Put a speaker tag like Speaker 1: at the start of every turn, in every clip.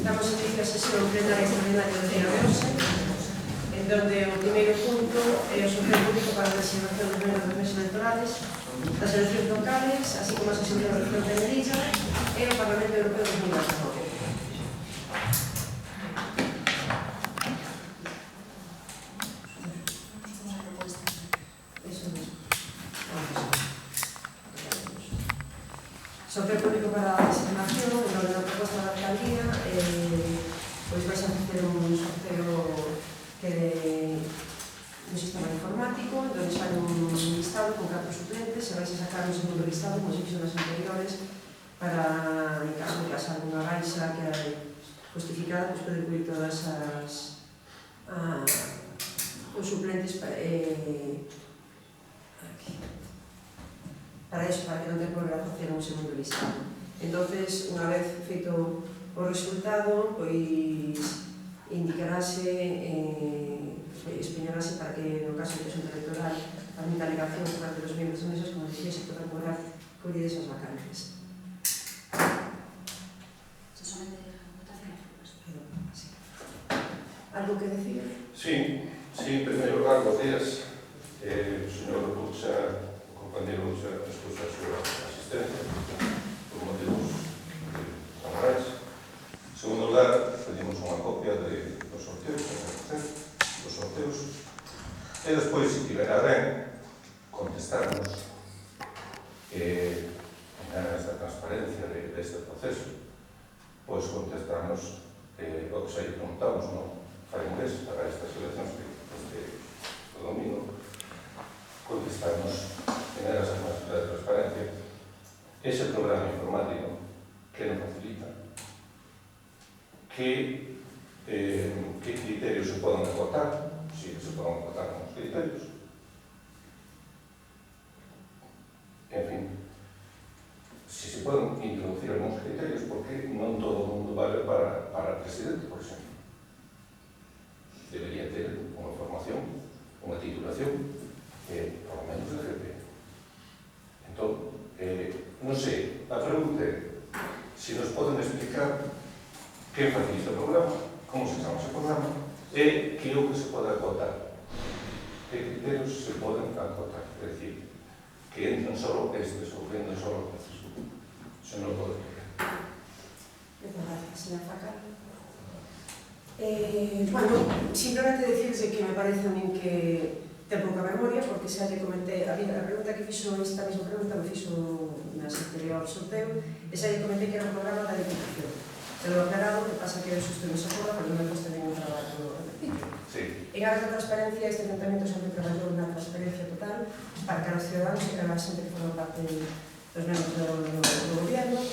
Speaker 1: Estamos en esta sesión plenaria extraordinaria do día 11, en donde o primeiro punto é o sorteo público para a designación dos membros das mesas electorales das eleccións locales, así como a sesión de elección de Melilla e o Parlamento Europeo 2019. Sorteo público para a designación, onde na proposta da alcaldía pois vais a facer un sorteo que un sistema informático, onde sai un listado con 4 suplentes e vais a sacar un segundo listado, como se fixo nas anteriores, para, en caso de que haxa alguna baixa que hai justificada, pois pode incluir todas os suplentes para iso, para que non te poder facer un segundo listado. Entonces, unha vez feito o resultado, pois indicarase, espeñarase para que, no caso de xunta electoral, admita alegación por parte dos membros de mesas, como dicía, se poden poder cubrir esas vacantes.
Speaker 2: Se somente a votación.
Speaker 1: Algo que decir?
Speaker 3: Sí, en primeiro lugar, bons días. O señor Luxa, compañero Luxa, expuso a súa asistencia por motivos laborais. En segundo lugar, pedimos unha copia dos sorteos, e despois, se tivera ben, contestarnos en ganas da transparencia deste proceso, pois contestarnos o que xa lle preguntamos, fai un mes para estas eleccións deste domingo, contestarnos en aras a máxima de transparencia ese programa informático que nos facilita que criterios se poden acotar, si se poden acotar con os criterios, en fin, si se poden introducir algúns criterios, porque non todo o mundo vale para presidente, por exemplo. Debería ter unha formación, unha titulación, por lo menos de GP. Entón, non sei, a pregunta é se nos poden explicar que facilita o programa, como se chama ese programa, e que é o que se pode acotar. Que criterios se poden acotar, é dicir, que entran só estes ou que entran só estes. Se non pode explicar.
Speaker 1: Moitas gracias, señor Facal. Bueno, simplemente decirse que me parece a min que ten pouca memoria, porque xa lle comentei, a pregunta que fixo, esta mesma pregunta me fixo nas anterior sorteo, e xa lle comentei que era un programa da Diputación. Pero aclarado, que pasa que xusto non se acorda, porque non me custa ningún traballo repetirlo. En aras da transparencia, este ayuntamiento sempre traballou na transparencia total para que os ciudadanos e para a xente que forma parte dos membros do gobierno.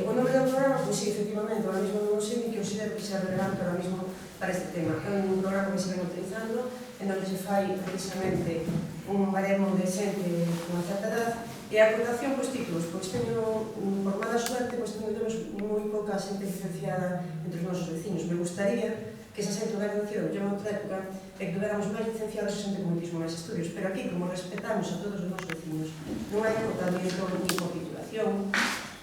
Speaker 1: O nome do programa, pois sí, efectivamente, ahora mesmo non sei ni que considero que sea relevante ahora mesmo para este tema. É un programa que se ven utilizando, en onde se fai precisamente un baremo de xente con certa edad, e a acotación, pois, títulos, pois teño, por mala suerte, pois temos moi pouca xente licenciada entre os nosos veciños. Me gustaría que esa xente hubiera nacido en outra época e que tuviéramos máis licenciados e xente con moitísimo máis estudios, pero aquí, como respetamos a todos os nosos veciños, non hai acotamiento ni por titulación,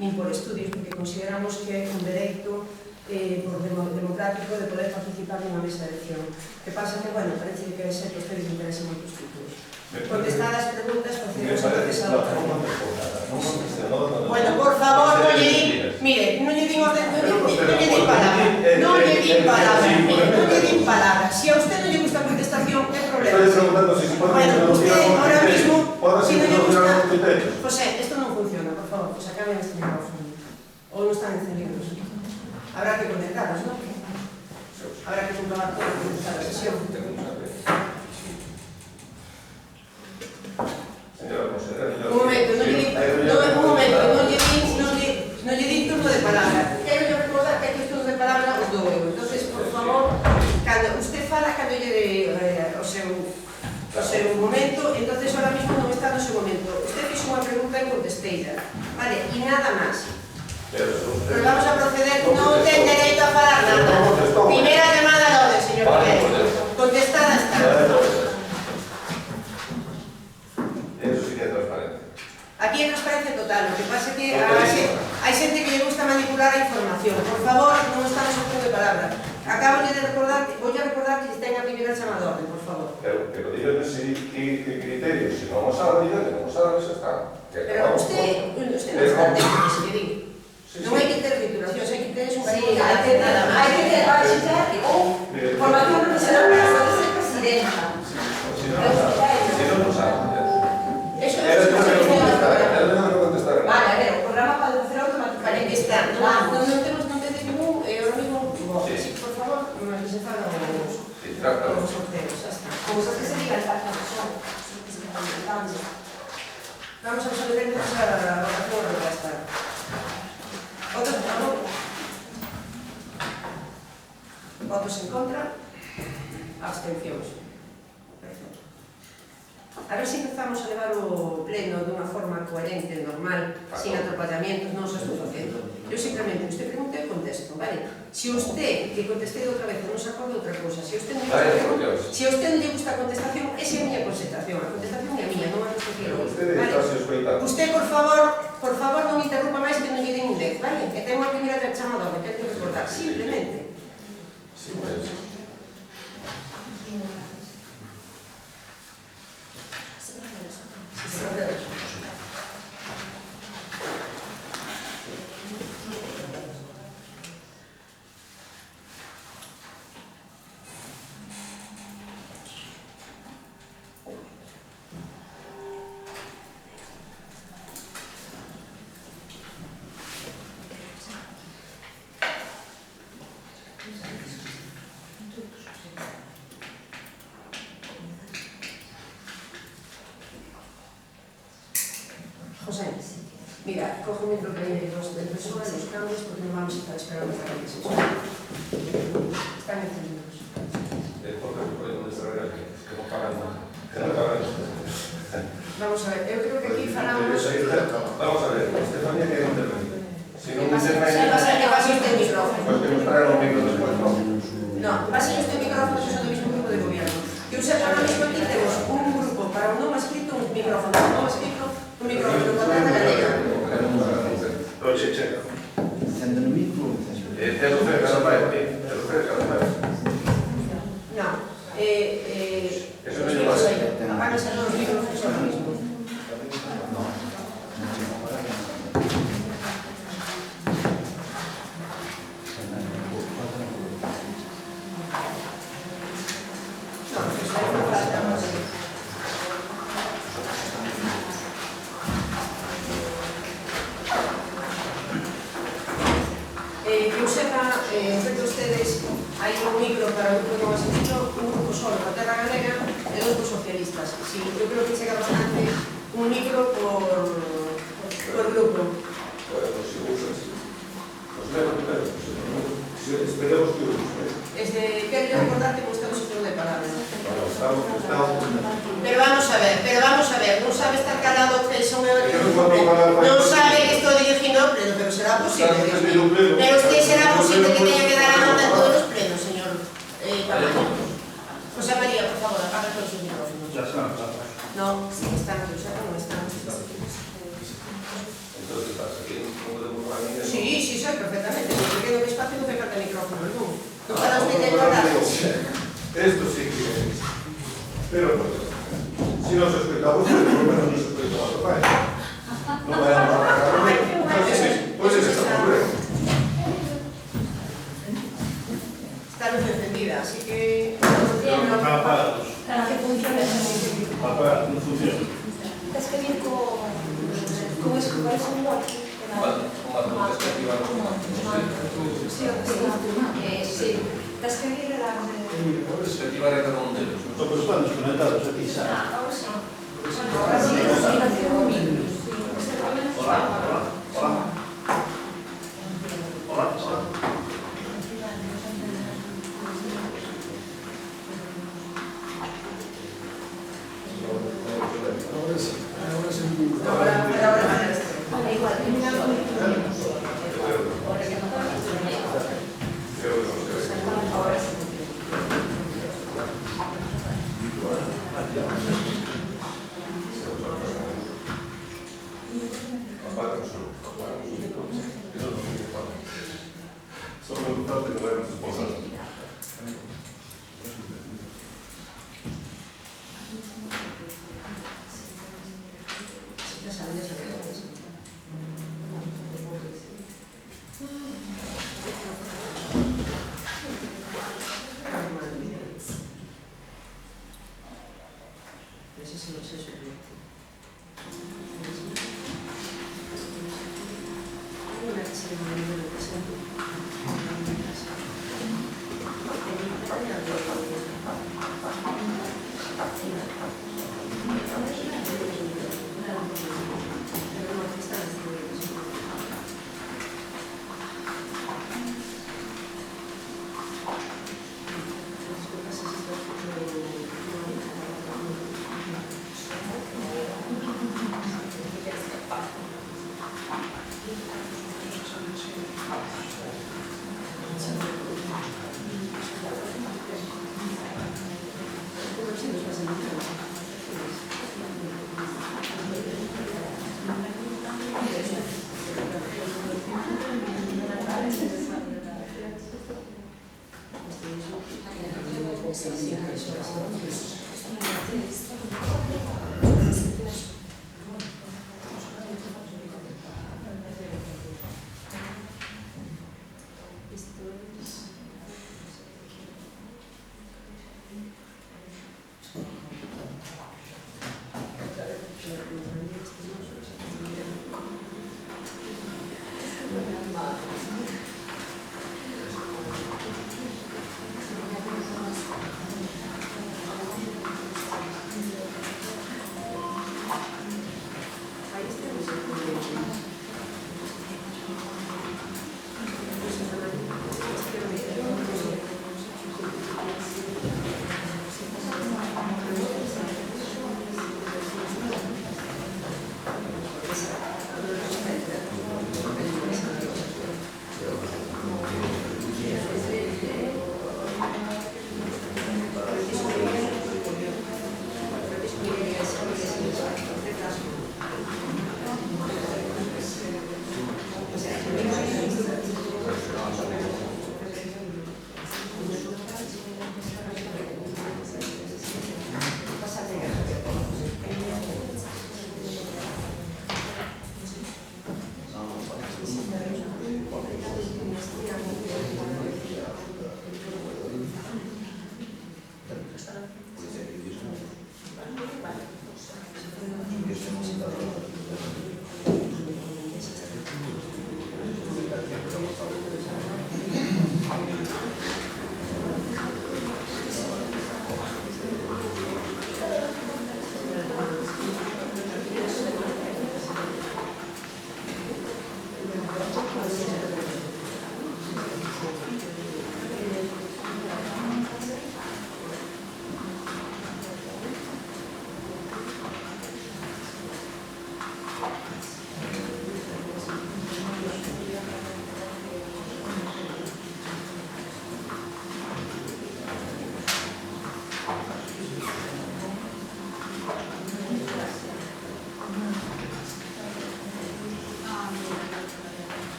Speaker 1: nin por estudios, porque consideramos que é un dereito democrático de poder participar nunha mesa de elección. Que pasa que, bueno, parece que é ser que ustedes interesan moitos títulos. Contestadas as preguntas, facemos a procesado. Bueno, por favor, non lle din, mire, non lle din palabras. Si a usted non lle gusta a contestación, que problema? Bueno, usted ahora mismo, si non lle gusta, José, isto non funciona, por favor, pues acaben este micrófono. Ou non están encendidos. Habrá que conectarlos, ¿no? Habrá que comprobar todo lo que está la sesión. Un momento, non lle di turno de palabra. Quero yo recordar que hai que turno de palabra os dou eu. Entonces, por favor, cando usted fala, cando lle dé o seu momento, entonces ahora mismo non está no seu momento. Usted fixo unha pregunta e contesteira, vale? E nada máis. Pero vamos a proceder, non ten dereito a falar nada. Primeira llamada a orden, señor Rivera. Contestada está.
Speaker 3: Eso sí que é transparencia.
Speaker 1: Aquí é transparencia total, o que pasa é que hai xente que lle gusta manipular a información. moción. Por favor, non estamos en turno de palabra. Acabo de recordar, voy a recordar que ten a primeira chamada de orden, por favor.
Speaker 3: Pero dígame que criterio, se non o sabe, dígame, non o sabe, xa está.
Speaker 1: Pero usted non está dentro, se lle digo. Non hai que ter titulacións, hai que ter un
Speaker 2: Sí, hay que ter básica ou formación profesional para ser presidenta.
Speaker 3: Si non o sabe.
Speaker 1: Eso é
Speaker 3: Era
Speaker 1: o
Speaker 3: de contestar.
Speaker 2: Vale, a ver, o programa para educación automática.
Speaker 1: Vale, que está. Non temos ningún, ahora mismo,
Speaker 3: Sí.
Speaker 1: por favor, que se fagan
Speaker 3: Sí, trata.
Speaker 1: os sorteos, xa está.
Speaker 2: Como se diga el pacto.
Speaker 1: Vamos a resolver entonces a votación de esta. Votos a favor. Votos en contra. Abstencións. Perfecto. A ver se empezamos a levar o pleno dunha forma coherente, normal, sin atropallamientos, non se estou facendo. Eu simplemente, usted pregunta e contesto, vale? Se usted, que contestei outra vez, non se acorda outra cousa, se usted non lle gusta a contestación, esa é a miña contestación, a contestación é a miña, non a contestación. Vale? Usted, por favor, non interrumpa máis que non lle den un 10, vale? Que ten unha primeira chamada, que ten que recordar, simplemente. José, mira, cojo mi propio los cambios porque no vamos a estar esperando para que se suene. Están encendidos. Vamos a ver, eu creo que aquí falamos...
Speaker 3: Vamos a ver, Estefanía que intervenir. Si non
Speaker 1: Que pase usted el micrófono.
Speaker 3: pues que nos traigan un micro después, ¿no?
Speaker 1: No, pase usted el micrófono, que son del mismo grupo de gobierno. Que usted ahora mismo aquí tenemos un grupo para un no escrito, un micrófono, un no escrito, un micrófono con la galega.
Speaker 3: Oye, checa.
Speaker 4: Sendo no micro,
Speaker 3: Te lo ofrezco cada vez.
Speaker 1: No,
Speaker 3: Eso
Speaker 1: los
Speaker 3: no
Speaker 1: micros
Speaker 3: lleva.
Speaker 1: ahí. Apáguense los micrófonos ahora mismo. No, pues ahí no falta más. Que eu sepa, entre ustedes, hai un micro para o grupo non ascendido, un grupo solo para Terra Galega e dos socialistas. Sí, eu creo que chega bastante un micro por grupo.
Speaker 3: Bueno, si usas. Los menos, pero esperemos que uses.
Speaker 1: Quero recordar que estamos en turno de palabra.
Speaker 3: Estamos.
Speaker 1: Pero vamos a ver, non sabe estar calado que son non sabe que estou dirigindo o pleno, pero será posible. Pero usted será posible que teña que dar a nota en todos los plenos, señor Tamayo. José María, por favor, apaga todos sus micrófonos.
Speaker 4: ya está.
Speaker 1: No, sí que están, José, no están.
Speaker 3: Entonces, ¿estás aquí? ¿No podemos organizar?
Speaker 1: Sí, soy perfectamente. Si quedo en espacio no me falta micrófono, no. No para usted que engordar.
Speaker 3: Esto sí que es. Pero no. Si nos explicamos, pues por lo menos nos explicamos a Rafael. No vayamos a pagar. Pues es esta problema.
Speaker 1: Está luz encendida, así que...
Speaker 4: Están apagados.
Speaker 2: Para que funcione así.
Speaker 4: Apagados, no funciona.
Speaker 2: Tienes que ir con eso, con eso un golpe. Sí. Tienes que ir a la...
Speaker 3: Perspectiva de redondelos.
Speaker 4: Todos están desconectados aquí, ¿sabes?
Speaker 2: Ahora sí.
Speaker 4: Hola, hola, hola. Hola, hola.
Speaker 2: Ahora igual.
Speaker 3: Ahora del Goberno español.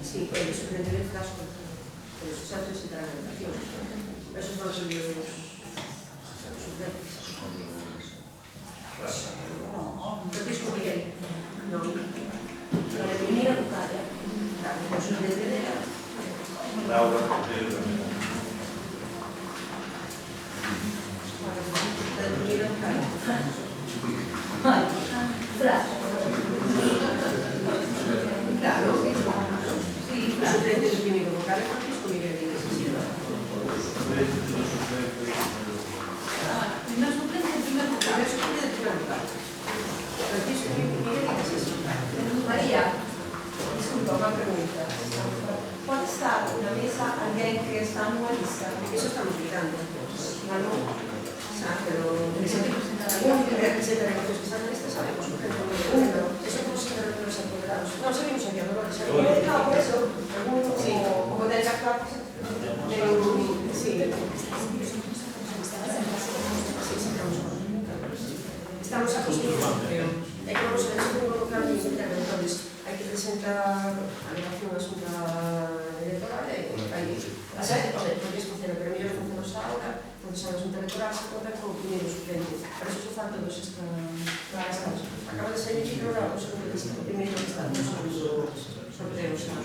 Speaker 1: Sí, el suplente del frasco, los saltos y fragmentación. Esos van a ser los suplentes. Francisco Miguel. No.
Speaker 2: La primera vocale.
Speaker 1: Claro, el suplente de la...
Speaker 4: Laura,
Speaker 1: Claro, sí, el suplente del primero vocal es Francisco Miguel de Silva.
Speaker 2: Primer suplente y primer
Speaker 1: El
Speaker 2: vocal.
Speaker 1: suplente del primer vocal. Francisco Miguel de Silva.
Speaker 2: Maria, disculpa, una pregunta. Può stare una mesa alguien que está en una lista?
Speaker 1: Eso estamos mirando.
Speaker 2: No.
Speaker 1: Pero algún representante de negocios que están en esta sabemos, por ejemplo, eso como se trata de los apoderados. No, seguimos aquí, no lo sabemos.
Speaker 2: No, por eso,
Speaker 1: Sí.
Speaker 2: como del actual.
Speaker 1: Sí. Estamos acostumbrados, pero hay que vamos a ver si tengo local y interventores. Hay que presentar alegación a la Junta Electoral y hay a ser, porque es funciona, pero mellor funciona ahora, porque xa a Junta Electoral se conta como primeiro suplente. Por eso se fan todos estas. Acaba de salir y ahora os lista, o primeiro que está no segundo sorteo xa.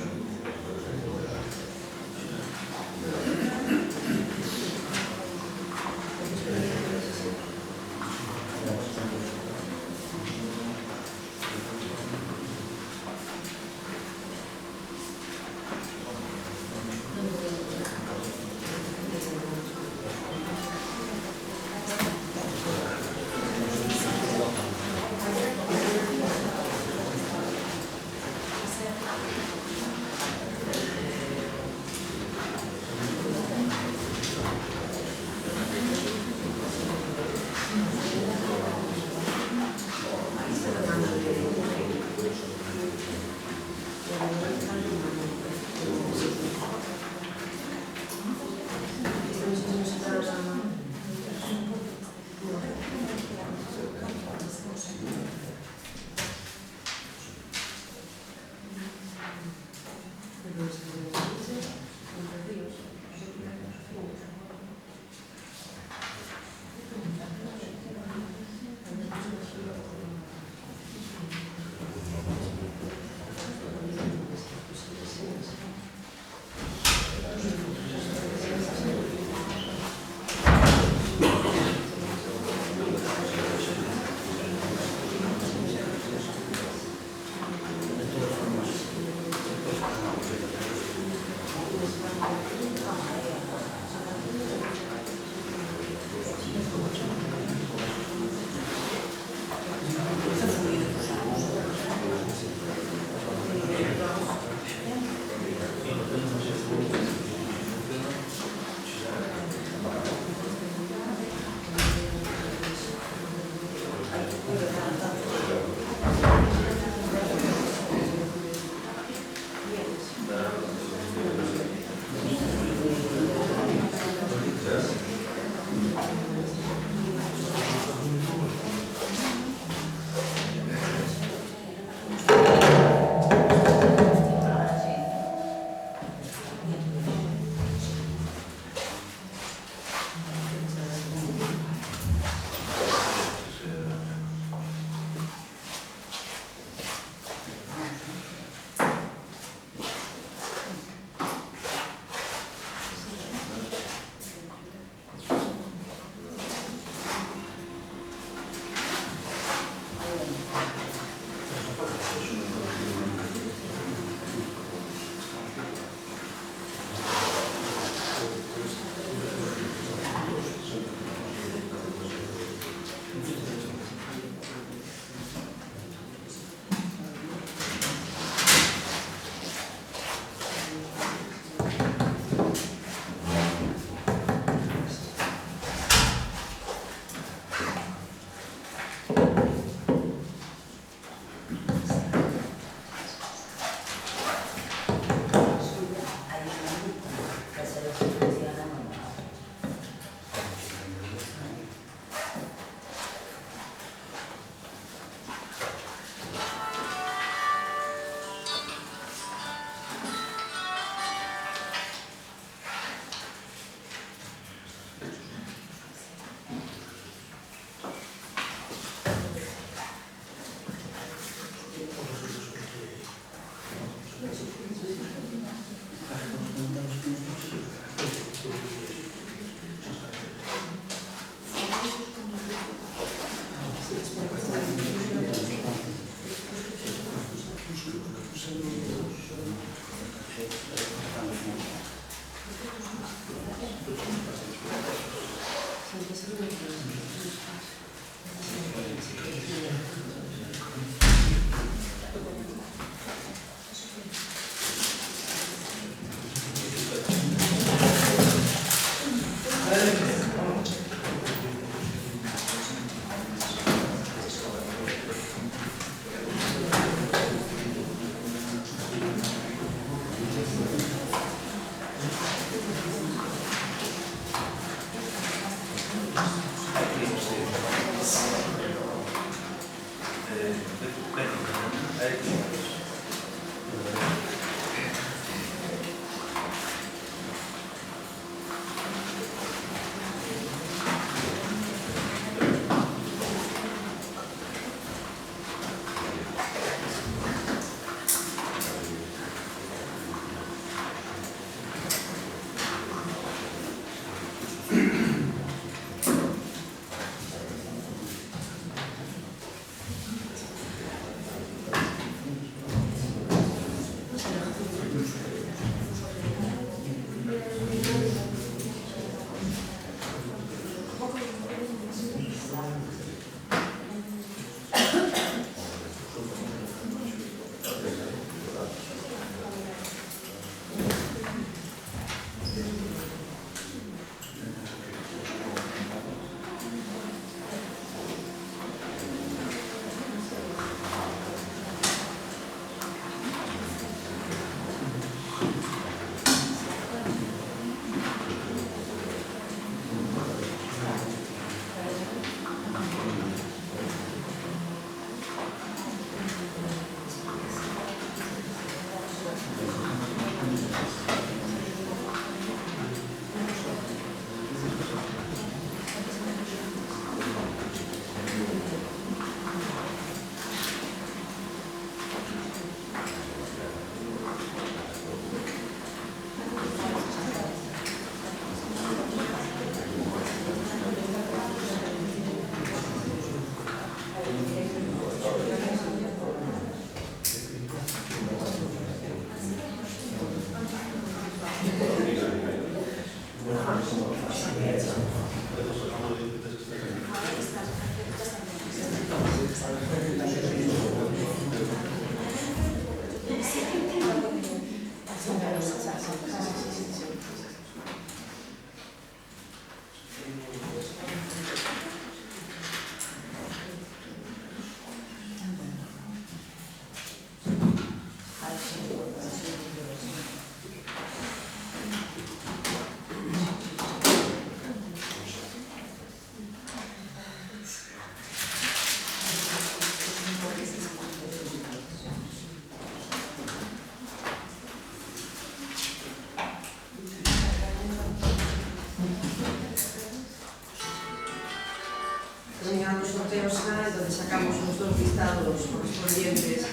Speaker 1: Terminamos o sorteo SNA, donde sacamos os dos listados correspondientes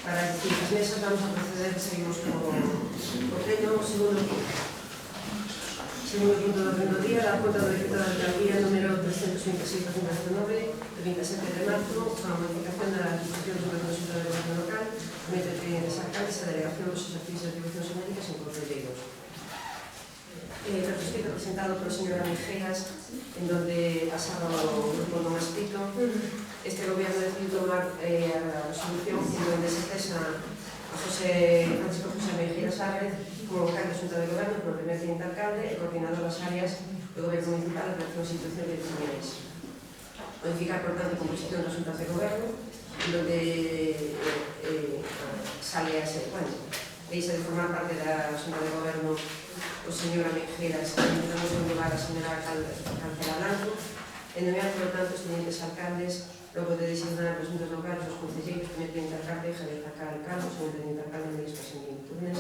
Speaker 1: para as distintas mesas. Vamos a proceder, seguimos co pleno. Segundo punto do orden do día, da conta do decreto da alcaldía número 326/2019 de 27 de marzo, con a modificación da institución do Goberno Central do Goberno Local, comité de clientes alcaldes e delegación dos exercicios de atribucións genéricas en concelleiros. Escrito presentado por la señora Mijeras, en donde pasado el grupo no escrito, este gobierno decidió tomar la resolución en donde se cesa a Francisco José Mijeras Álvarez como vocal de Xunta de Goberno por primer teniente alcalde e coordinador das áreas do Goberno Municipal en relación a situacións de comunidades. Modificar, por tanto, a composición das Xuntas de Goberno, en donde sale a ese cuento. Deixa de formar parte da Xunta de Goberno o señor Mijeras, e intentamos renovar a señora Cancela Blanco, e nomear, por tanto, os tenientes alcaldes, logo de designar os xuntas locales, os concelleiros, primer teniente alcalde, Javier Zacal Calvo, segundo teniente alcalde, María Espasentín Túnez,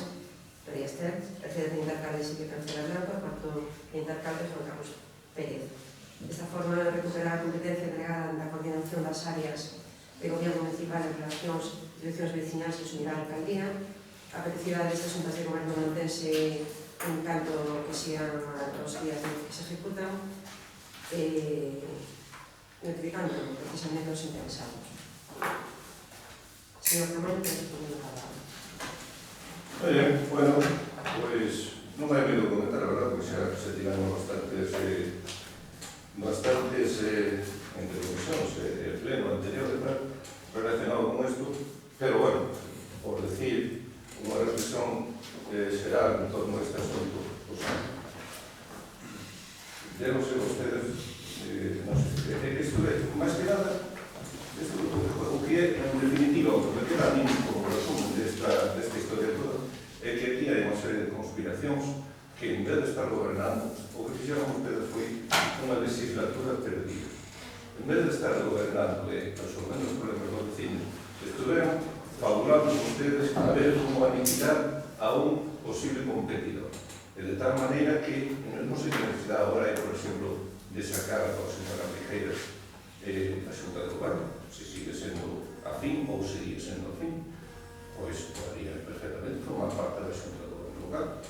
Speaker 1: María Esther, terceiro teniente alcalde, Silvia Cancela Blanco, e cuarto teniente alcalde, Juan Carlos Pérez. Desta forma, recuperar a competencia delegada da coordinación das áreas de Gobierno Municipal en relacións direccións veciñais que asumirá a alcaldía. A periodicidade destas xuntas de goberno mantense en tanto que sean os días que se ejecutan, notificando precisamente aos interesados. Señor Ramón, te respondo a la palabra.
Speaker 3: Moi ben, bueno, pois non hai medo comentar, a verdad, porque xa tivemos bastantes intervencións e pleno anterior e tal, relacionado con isto, pero bueno, por decir unha reflexión xeral en torno a este asunto, pues, deben ser ustedes, non sei, isto é, máis que nada, o que é, en definitiva, o que me queda a mí como resumo desta historia toda, é que aquí hai unha serie de conspiracións que, en vez de estar gobernando, o que fixeron ustedes foi unha legislatura perdida. En vez de estar gobernando e resolvendo os problemas dos vecinos, estuveron fabulando ustedes a ver como aniquilar a un posible competidor. E de tal maneira que non sei que necesidade agora hai, por exemplo, de sacar a señora Mejeiras a Xunta de Goberno, se sigue sendo afín ou sigue sendo afín, pois podría perfectamente formar parte da Xunta de Goberno local.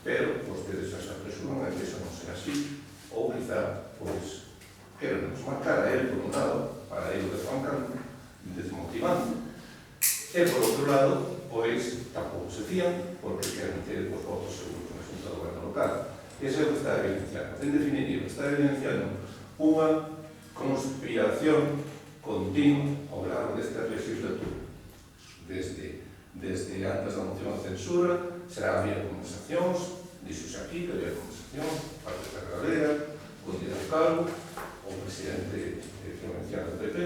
Speaker 3: Pero vostedes xa se apresuran a que iso non sea así, ou quizá, pois, queremos marcar a él por un lado, para ir desbancando, desmotivando, e por outro lado, pois, tampouco se fían, porque queren ter os votos seguros na Xunta de Goberno local. E iso é o que está evidenciando. En definitiva, está evidenciando unha conspiración continua ao largo desta legislatura. Desde antes da moción de censura, será había conversacións, dixose aquí que había conversacións, parte da galera, con Díaz Calvo, o presidente que menciona do PP,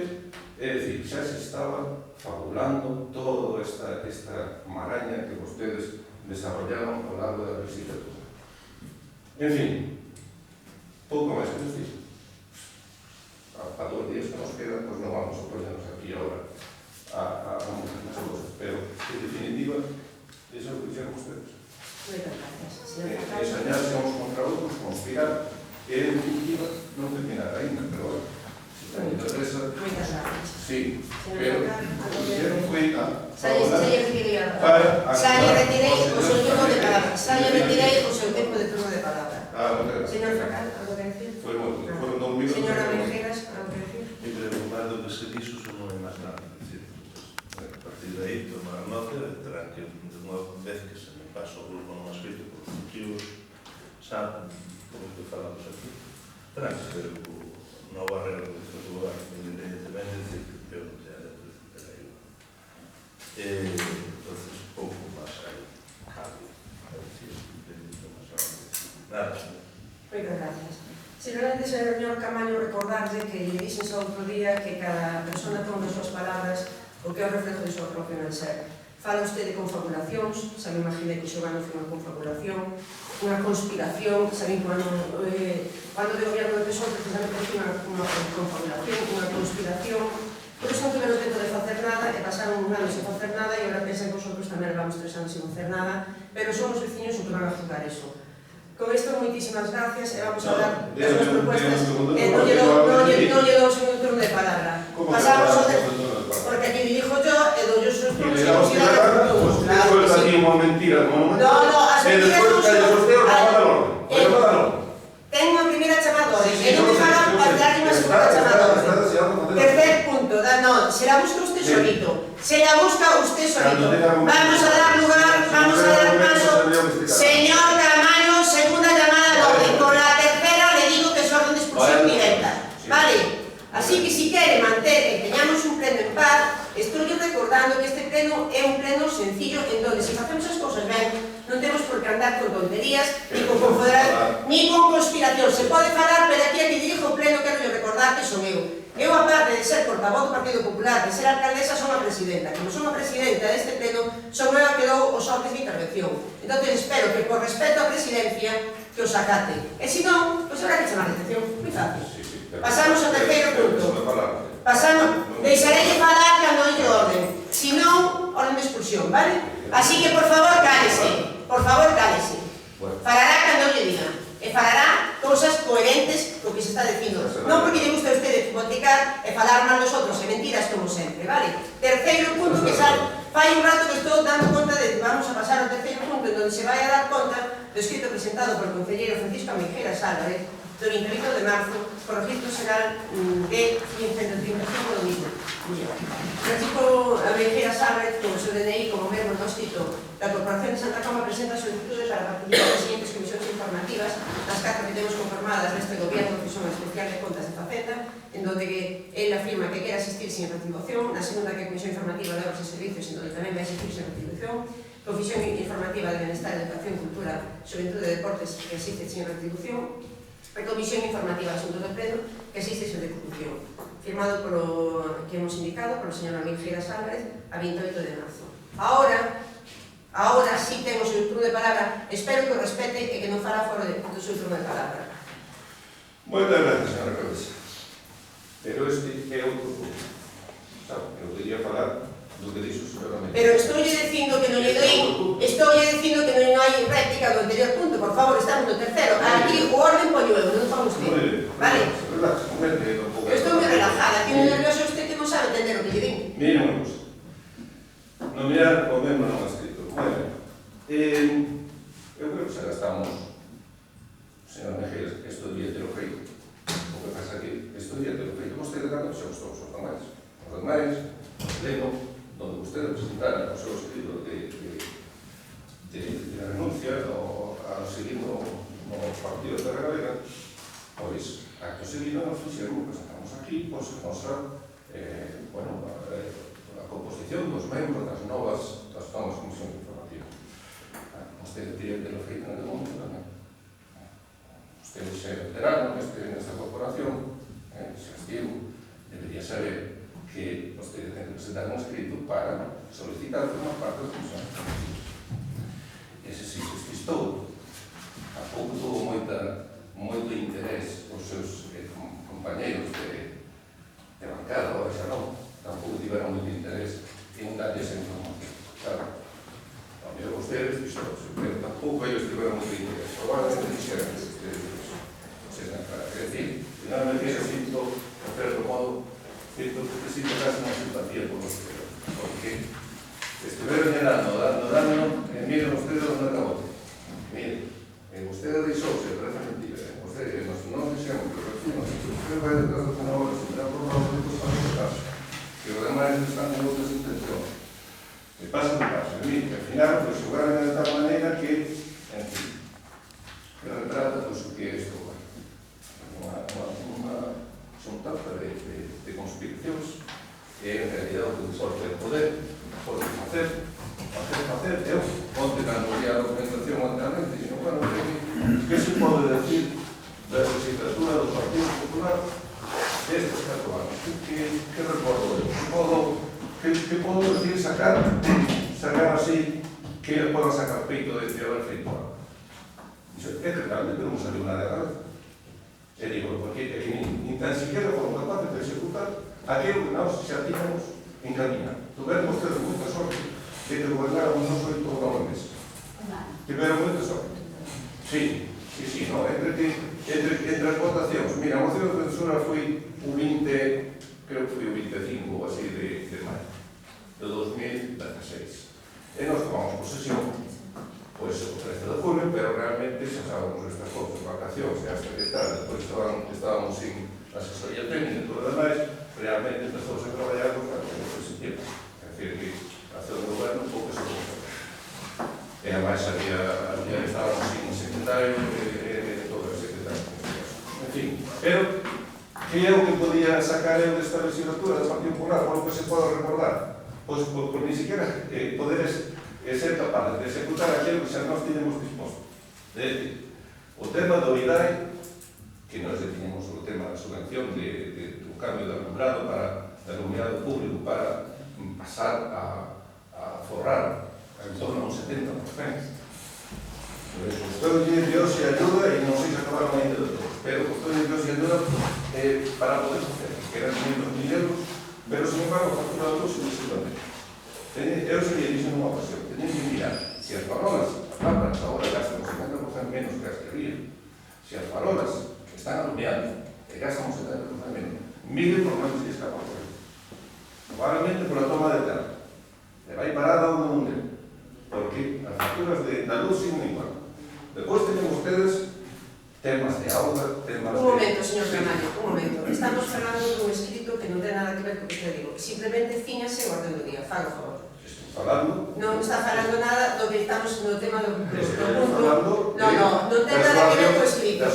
Speaker 3: é dicir, xa se estaba fabulando toda esta maraña que vostedes desarrollaron ao largo da legislatura. En fin, pouco máis que decir. A 2 días que nos quedan, pois non vamos a ponernos aquí ahora a muchas cosas, pero en definitiva, eso é o que dixeron ustedes. Ensañarse uns contra outros, conspirar, e en definitiva non terminar ainda, pero bueno, se ten interesa...
Speaker 1: Moitas gracias.
Speaker 3: Sí, pero o que dixeron foi
Speaker 2: Xa lle retirei o seu turno de palabra. Xa lle retirei o seu tempo de turno de palabra.
Speaker 3: moitas gracias.
Speaker 1: Señor Facal, algo que decir?
Speaker 3: Foron 2 minutos.
Speaker 1: Señora Mejeras, algo que decir?
Speaker 4: E preocupado que se dixo son non é máis nada. A partir de aí, tomar nota, terán que, de unha vez que se me pasa o grupo non escrito por motivos, saben, como que falamos aquí, terán que ser unha barrera que se lugar, evidentemente, decir que eu non teña dentro de aí. Entonces, pouco máis aí, cabe, a decir, nada, señor.
Speaker 1: Moitas gracias. Simplemente, señor Camaño, recordarle que lle dixen xa outro día que cada persona toma as súas palabras o que é o reflejo de súa propia ser. Fala usted de confabulacións, xa me imaginei que Xovano foi unha confabulación, unha conspiración, sabín cando de gobierno de PSOE precisamente foi unha confabulación, unha conspiración, por iso non tiveron tempo de facer nada e pasaron un ano sen facer nada e agora pensan que vosotros tamén levamos 3 anos sen facer nada, pero son os veciños os que van a juzgar iso. Con isto, moitísimas gracias e vamos a dar as súas propuestas. Non lle dou o segundo turno de palabra. Pasamos ao porque aquí dirijo yo e dou os seus turnos e considero que todos.
Speaker 3: Claro que sí. Unha mentira, non?
Speaker 1: No, as mentiras non son... Tengo a primeira chamada e non me fagan para darlle unha segunda chamada. Tercer punto, non, se la busca usted solito. Se la busca usted solito. Vamos a dar lugar, vamos a dar paso. Señor Camaño, segunda llamada de orden. Con la tercera le digo que es orden de expulsión directa. Vale. Así que si quiere manter que teñamos un pleno en paz, estoy recordando que este pleno é un pleno sencillo en donde se facemos as cousas ben, non temos por que andar con tonterías, ni con confederación, ni con conspiración. Se pode falar, pero aquí a que dirijo o pleno quero recordar que son eu. Eu, aparte de ser portavoz do Partido Popular, de ser alcaldesa, son a presidenta. Como son a presidenta deste pleno, son eu a que dou os órdenes de intervención. Entón, espero que, por respeto á presidencia, que os acate. E se non, pois habrá que chamar a atención. Moi fácil. Pasamos ao terceiro punto. Deixarei de falar cando olle orden. Se non, orden de expulsión, vale? Así que, por favor, cálese. Por favor, cálese. Falará cando olle diga. E falará cousas coherentes co que se está dicindo. Non porque lle gusta a usted hipotecar e falar mal dos outros e mentiras como sempre, vale? Terceiro punto que fai un rato que estou dando conta de que vamos a pasar ao terceiro punto en donde se vai a dar conta do escrito presentado por el concelleiro Francisco Mejeras Álvarez do 28 de marzo por registro xeral de 135 do mismo. Francisco Mejeras Álvarez, con o seu DNI como membro do escrito La Corporación de Santa Comba presenta solicitudes para participar nas siguientes comisións informativas, as 4 que temos conformadas neste gobierno, que son a especial de contas de Facenda, en donde él afirma que quere asistir sin retribución, na segunda que é Comisión Informativa de Obras e Servicios, en donde tamén vai asistir sin retribución, Comisión Informativa de Benestar, Educación, Cultura, Xuventude e Deportes, que asiste sin retribución, e Comisión Informativa de Asuntos do Pleno, que asiste sin retribución, firmado que hemos indicado polo señor Amín Giras Álvarez a 28 de marzo. Ahora sí ten o seu turno de palabra, espero que o respete e que non fala fora do seu turno de palabra.
Speaker 3: Moitas gracias, señora Cabeza. Pero este é outro punto. Sabe, eu quería falar do que dixo o señor Amín.
Speaker 1: Pero estou dicindo que non lle hai réplica do anterior punto, por favor, estamos no tercero. Aquí o orden poño eu, non fa usted. Vale? Eu estou moi relajada, aquí moi nervioso usted que non sabe entender o que lle din.
Speaker 3: Mira unha cosa. Nomear o membro non escrito. Bueno, eu creo que xa gastamos, señor Mejías, que isto día ter o feito. O que pasa que isto día ter o feito vostede cando xa os todos os demais. Os demais, pleno, donde vostede presentara o seu escrito de renuncia a seguir no partido da Galega, pois, acto seguido nos fixemos, presentamos aquí, pois, a nosa, a composición dos membros das novas comisións informativas. Vostede tiene que ter o feito en el momento tamén. Vostede xa é veterano nesta corporación, xa estiu, debería saber que vostede ten que presentar un escrito para solicitar formar parte da comisión informativa. Ese sí se esquistou. Tampouco tuvo moito interés os seus compañeros de bancada, ou xa non, tampouco tiveron moito interés en darlle esa información. Claro, tamén vostedes dixeronse, pero tampouco ellos tiveron moito interés. Probablemente dixeron que quer decir, finalmente eu sinto, de certo modo, sinto casi unha simpatía por vostedes, porque estiveron dando, miren ustedes onde acabou. Miren, vostede deixouse, parece mentira, vostede non deixemos que usted vai detrás do senador, se terá por lado de cosas de caso, que os demais están en outras intencións. E pasa. Miren, al final, pues, xogaron de tal maneira que, en fin, que retrata, pues, o que é isto, unha xuntanza de conspiracións, que en realidad o que importa é o poder, pode facer. Eu, onde cando vi a documentación anteriormente, dixo, bueno, que se pode decir da legislatura do Partido Popular destes 4 anos? Que recordo eu? Que podo decir sacar así, que poda sacar peito de haber feito algo? Dixo, é que realmente non saliu nada de cabeza. E digo, porque nin tan siquiera foron capaces de executar aquilo que nós xa tínhamos encaminado. Tuveron vostedes moita sorte de que gobernáramos nos 8 ou 9 meses. Tiveron moita sorte. Sí, no, entre as votacións. Mira, a moción de censura foi o 20, creo que foi o 25 ou así de maio de 2016. E nós tomamos posesión, pois, o 13 de julio, pero realmente xa sábamos estas cousas, vacacións, e hasta que tal, depois estábamos sin asesoría técnica e todo o demais, realmente empezou a traballar nos 14 de septiembre. É dicir, que a acción do goberno pouco se pode fazer. E ademais estábamos sin secretario e todo o secretario. En fin, pero que é o que podía sacar eu desta legislatura do Partido Popular, por o que se pode recordar? Pois por ni siquiera poderes ser capaces de executar aquilo que xa nós tiñemos disposto. É dicir, o tema do IDAE, que nós tiñemos o tema da subvención do cambio de alumbrado para de alumbrado público para pasar a forrar en torno a un 70%. Custodios de Dios e ayuda, e non sei se acabaron ainda de todos, pero custodios de Dios e ayuda para poder facer, que eran 500.000 euros, pero sin embargo facturado todos en ese momento. Eu se lle dixo nunha ocasión, teñen que mirar se as farolas, as lámparas, agora gastan un 50% menos que as que había, se as farolas están alumeando e gastan un 70% menos, miren por non se escapa por aí. Probablemente por la toma de terra. Le vai parada un mundo, porque as facturas da luz siguen igual. Depois teñen ustedes temas de auga, temas de...
Speaker 1: Un momento, señor Ramallo, un momento. Estamos falando dun escrito que non ten nada que ver co que usted digo. Simplemente fíñase o orden do día. Faga o favor.
Speaker 3: falando...
Speaker 1: Non está falando nada do que estamos no tema do punto.
Speaker 3: falando...
Speaker 1: Non ten nada que ver co escrito.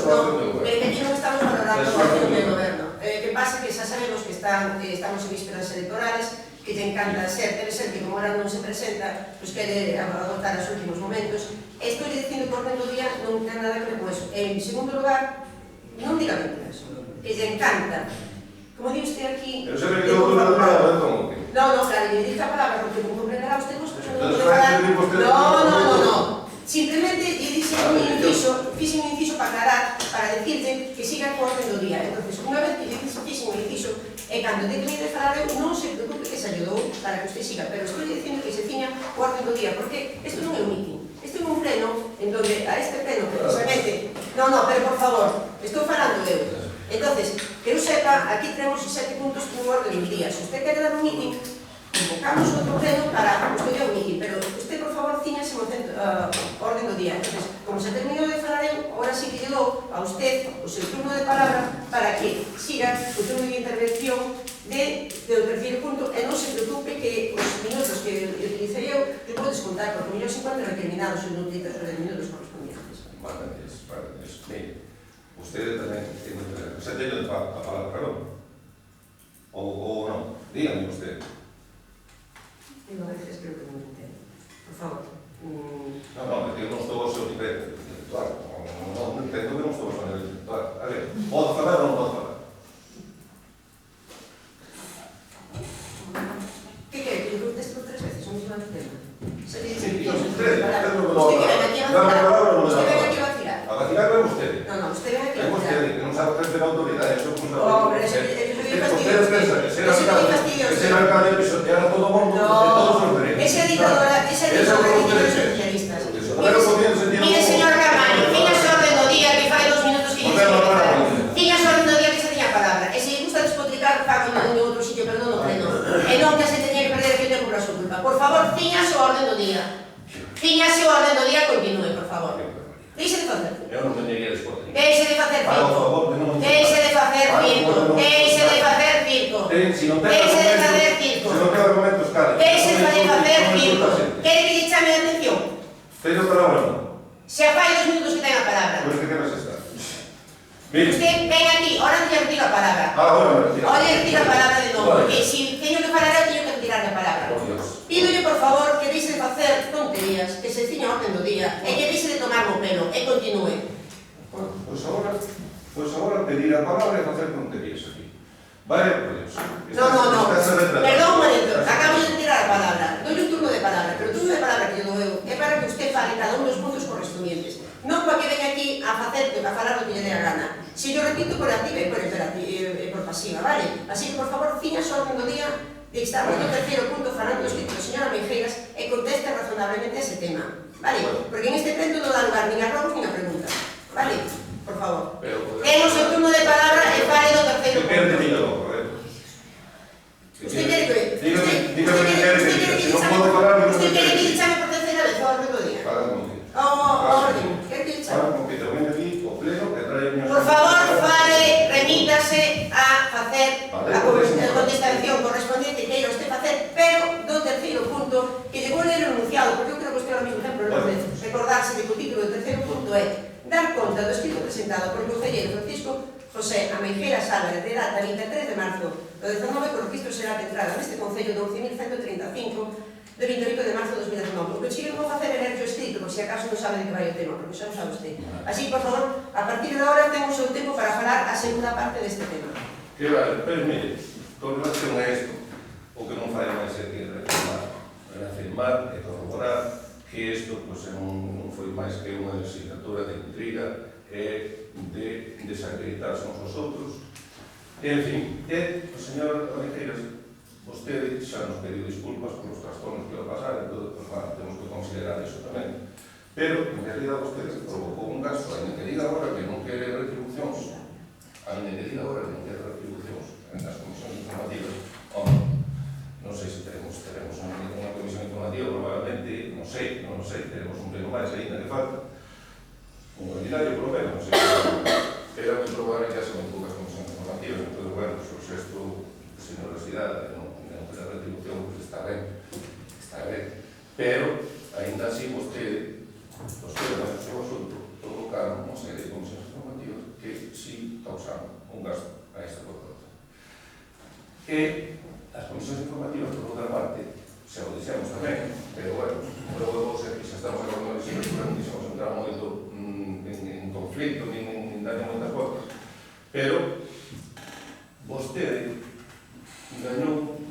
Speaker 1: Que aquí non estamos valorando a acción do goberno. Que pasa que xa sabemos que estamos en vísperas electorales, que lle encanta debe ser que como ahora non se presenta, pois quere agotar os últimos momentos. Estou dicindo que o orden do día non ten nada que ver con eso. En segundo lugar, non diga mentiras, que lle encanta. Como di usted aquí...
Speaker 3: Pero se me quedou unha palabra, como que...
Speaker 1: No, claro, lle dice a palabra, porque como comprenderá usted, pues non
Speaker 3: Entonces,
Speaker 1: pode falar...
Speaker 3: No.
Speaker 1: Simplemente lle dixe un inciso para aclarar, para decirle que siga co orden do día. Entonces, unha vez que lle dixe un inciso, e cando termine de falar eu, non se preocupe que se ayudou para que usted siga, pero estou dicindo que se ciña o orden do día, porque isto non é un meeting. Isto é un pleno, en donde a este pleno, precisamente... No, pero por favor, estou falando eu. Entonces, que eu sepa, aquí tenemos 7 puntos no orden do día. Se usted quere dar un meeting, convocamos outro pleno para usted dar un meeting, pero usted, por favor, ciñase o orden do día. Entonces, como se terminou de falar eu, ahora sí que lle dou a usted o seu turno de palabra para que siga o turno de intervención do terceiro punto, e non se preocupe que os minutos que utilicei eu vou descontar, porque mellor se encuentran determinados e non utiliza os minutos correspondientes.
Speaker 3: Mire, usted tamén se teño a palabra, non? Ou non? Dígame usted.
Speaker 1: Eu a veces creo que non entendo. Por favor.
Speaker 3: Non, é que eu non estou ao seu nivel intelectual. Non entendo que non estou ao seu nivel intelectual. A ver, podo falar ou non podo falar?
Speaker 1: Que quere? Que eu conteste por 3 veces o mismo tema? Se dice
Speaker 3: Sí,
Speaker 1: que
Speaker 3: usted
Speaker 1: ven aquí a vacilar. Usted ven aquí a vacilar.
Speaker 3: A vacilar ven usted.
Speaker 1: No, usted ven aquí a
Speaker 3: Ven
Speaker 1: vacilar.
Speaker 3: usted, que non sabe ejercer autoridade. Eso é
Speaker 1: Pero eso
Speaker 3: Ustedes pensan que ser alcalde pisotear a todo o mundo, de todos os derechos.
Speaker 1: Esa dictadura de los socialistas. Mire, señor Camaño, tiña ese orden do día que fai 2 minutos que tiña ese orden do día que se tiña a palabra. E se lle gusta despotricar, fago en outro sitio, pero non no pleno. E non que se teña que perder aquel tempo por a súa culpa. Por favor, tiña ese orden do día. Tiña ese orden do día, continúe, por favor. Deixe de facer.
Speaker 3: Eu non teñería despotricar.
Speaker 1: Deixe de facer circo. Deixe de facer circo. Deixe de facer circo.
Speaker 3: Se non ten argumentos, cale.
Speaker 1: Deixe de facer circo. Quere que lle chame a atención?
Speaker 3: Teño palabra non?
Speaker 1: Se fai 2 minutos que ten a palabra.
Speaker 3: Pois que queres estar? Mire.
Speaker 1: Usted ven aquí, ahora non lle retiro a palabra.
Speaker 3: Ahora me retiro.
Speaker 1: Ahora lle retiro a palabra de novo, porque se teño que falar eu, teño que retirar a palabra. Pídolle, por favor, que deixe de facer tonterías, que se ciña a orden do día, e que deixe de tomar o pelo, e continúe.
Speaker 3: Pois agora pedir a palabra e facer tonterías aquí. Vale, pues...
Speaker 1: No. Perdón un momento, acabo de retirar a palabra. Doy un turno de palabra, pero o turno de palabra que yo dou eu é para que usted fale cada un dos puntos correspondientes. Non para que venga aquí a falar o que lle dé a gana. Se yo repito por activa e por pasiva, vale? Así que, por favor, ciña o orden do día de que estamos no terceiro punto falando do escrito da señora Meijeiras e conteste razonablemente ese tema, vale? Porque en este pleno non dá lugar nin a robos nin a preguntas, vale? Por favor. Temos o turno de palabra e fale do terceiro punto. Usted quere que lle chame por terceira vez o orden do día? O orden, quere que lle chame? Por favor, remítase a facer a contestación correspondiente que usted facer, pero do terceiro punto, que llegou a ler o enunciado, porque eu creo que usted ao mesmo tempo non debe recordarse de que o título do terceiro punto é dar conta do escrito presentado por o concelleiro Francisco José Ameijeras Álvarez de data 23 de marzo do 19, que o registro será de entrada neste concello de 11.135 de 28 de marzo de 2019. O que chico vou facer é ler o escrito, por si acaso non sabe de que vai o tema, porque xa o sabe usted. Así, por favor, a partir de agora temos o tempo para falar a segunda parte deste tema.
Speaker 3: Que vale, pero mire, con relación a isto, o que non fai máis é que reafirmar e corroborar que isto non foi máis que unha legislatura de intriga e de desacreditarse uns aos outros. En fin, o señor Ameijeras, vostede xa nos pediu disculpas por os trastornos que iba a pasar, entón, temos que considerar iso tamén. Pero, en realidad, vostede provocou un gasto, ainda que diga agora que non quere retribucións, en as comisións informativas, non sei se teremos unha comisión informativa, probablemente, non sei, teremos un pleno máis ainda que falta, un ordinario, polo menos, era moi probable que haxe moi poucas comisións informativas, entón, bueno, o xesto de generosidade, non ter retribución, está ben. A ver, pero, ainda así, vostede no seu asunto, provocaron unha serie de comisións informativas que sí causaron un gasto a esta corporación. Que as comisións informativas, por outra parte, xa o dixemos tamén, pero bueno, logo xa estamos acabando a legislatura, non dixemos entrar moito en conflicto, nin dar moitas voltas, pero vostede gañou,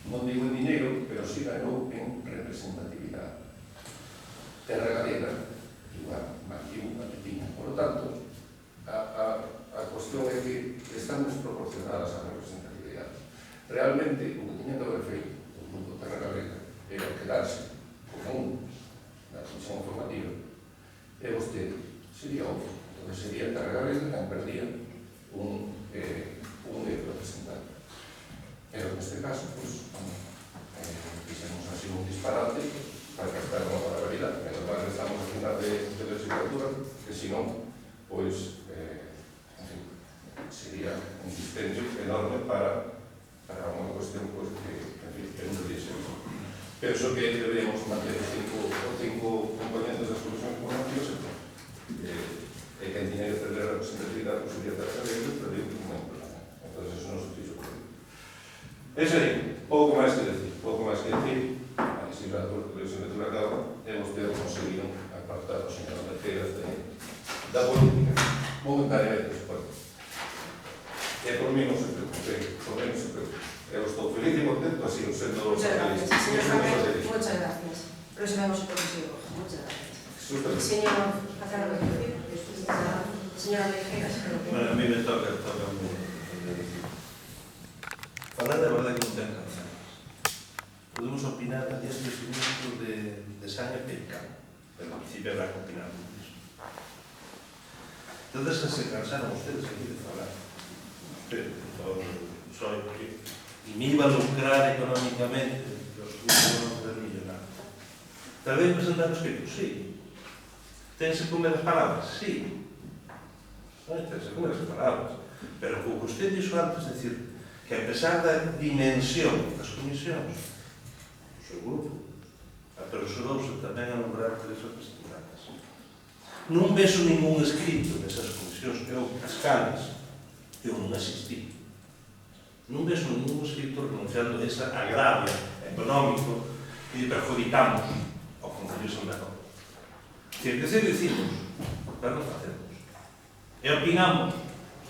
Speaker 3: non digo en dinero, pero sí gañou en representatividade. Terra Galega, igual, mantiu a Petina. Por lo tanto, a cuestión é que están desproporcionadas a representatividade. Realmente, o que tiña que haber feito o Grupo Terra Galega era quedarse como un na comisión informativa e vostede sería outro. Entón, sería Terra Galega que perdía un representante. Pero neste caso, pues, fixemos así un disparate para captar unha barbaridade. Menos mal que estamos a final de legislatura, que senón, pois, en fin, sería un dispendio enorme para unha cuestión pois, que, en fin, que non debería ser. Penso que deberíamos manter os cinco componentes das comisións informativas e que en dinero perder a representatividade pues, sería para saber, pero digo que non é un problema. Entón, eso non se fixo por aí. Ese aí, pouco máis que decir. A legislatura acaba e vostede conseguiron apartar o señor Meceras da política momentariamente, supongo. E por mí non se preocupe, Eu estou feliz e contento así, sendo
Speaker 1: Muchas gracias, señor Javier.
Speaker 3: feliz.
Speaker 1: Muchas gracias. Prosiguamos por consigo. Muchas gracias.
Speaker 3: Súper.
Speaker 1: Señor, acaba de decir. Señora Mejeras, creo que...
Speaker 4: Bueno, a mí me toca falar da verdade que non ten canción. Podemos opinar a 10 minutos de Saña Peicán, pero al principio habrá que opinar mucho. Entonces se cansaron ustedes aquí de falar. Pero soy y me iba a lucrar económicamente los grupos del millonario. Tal vez presentar los escritos, sí. Tense que comer as palabras, sí. Tense que comer as palabras. Pero o que usted dixo antes, decir, que a pesar da dimensión das comisións, o seu grupo apresurouse tamén a nombrar 3 representantes. Non vexo ningún escrito desas comisións, eu, as canas, eu non asistí. Non vexo ningún escrito renunciando a ese agravio económico que perjudicamos ao Concello de Santa Cruz. Que decimos, pero non facemos. E opinamos,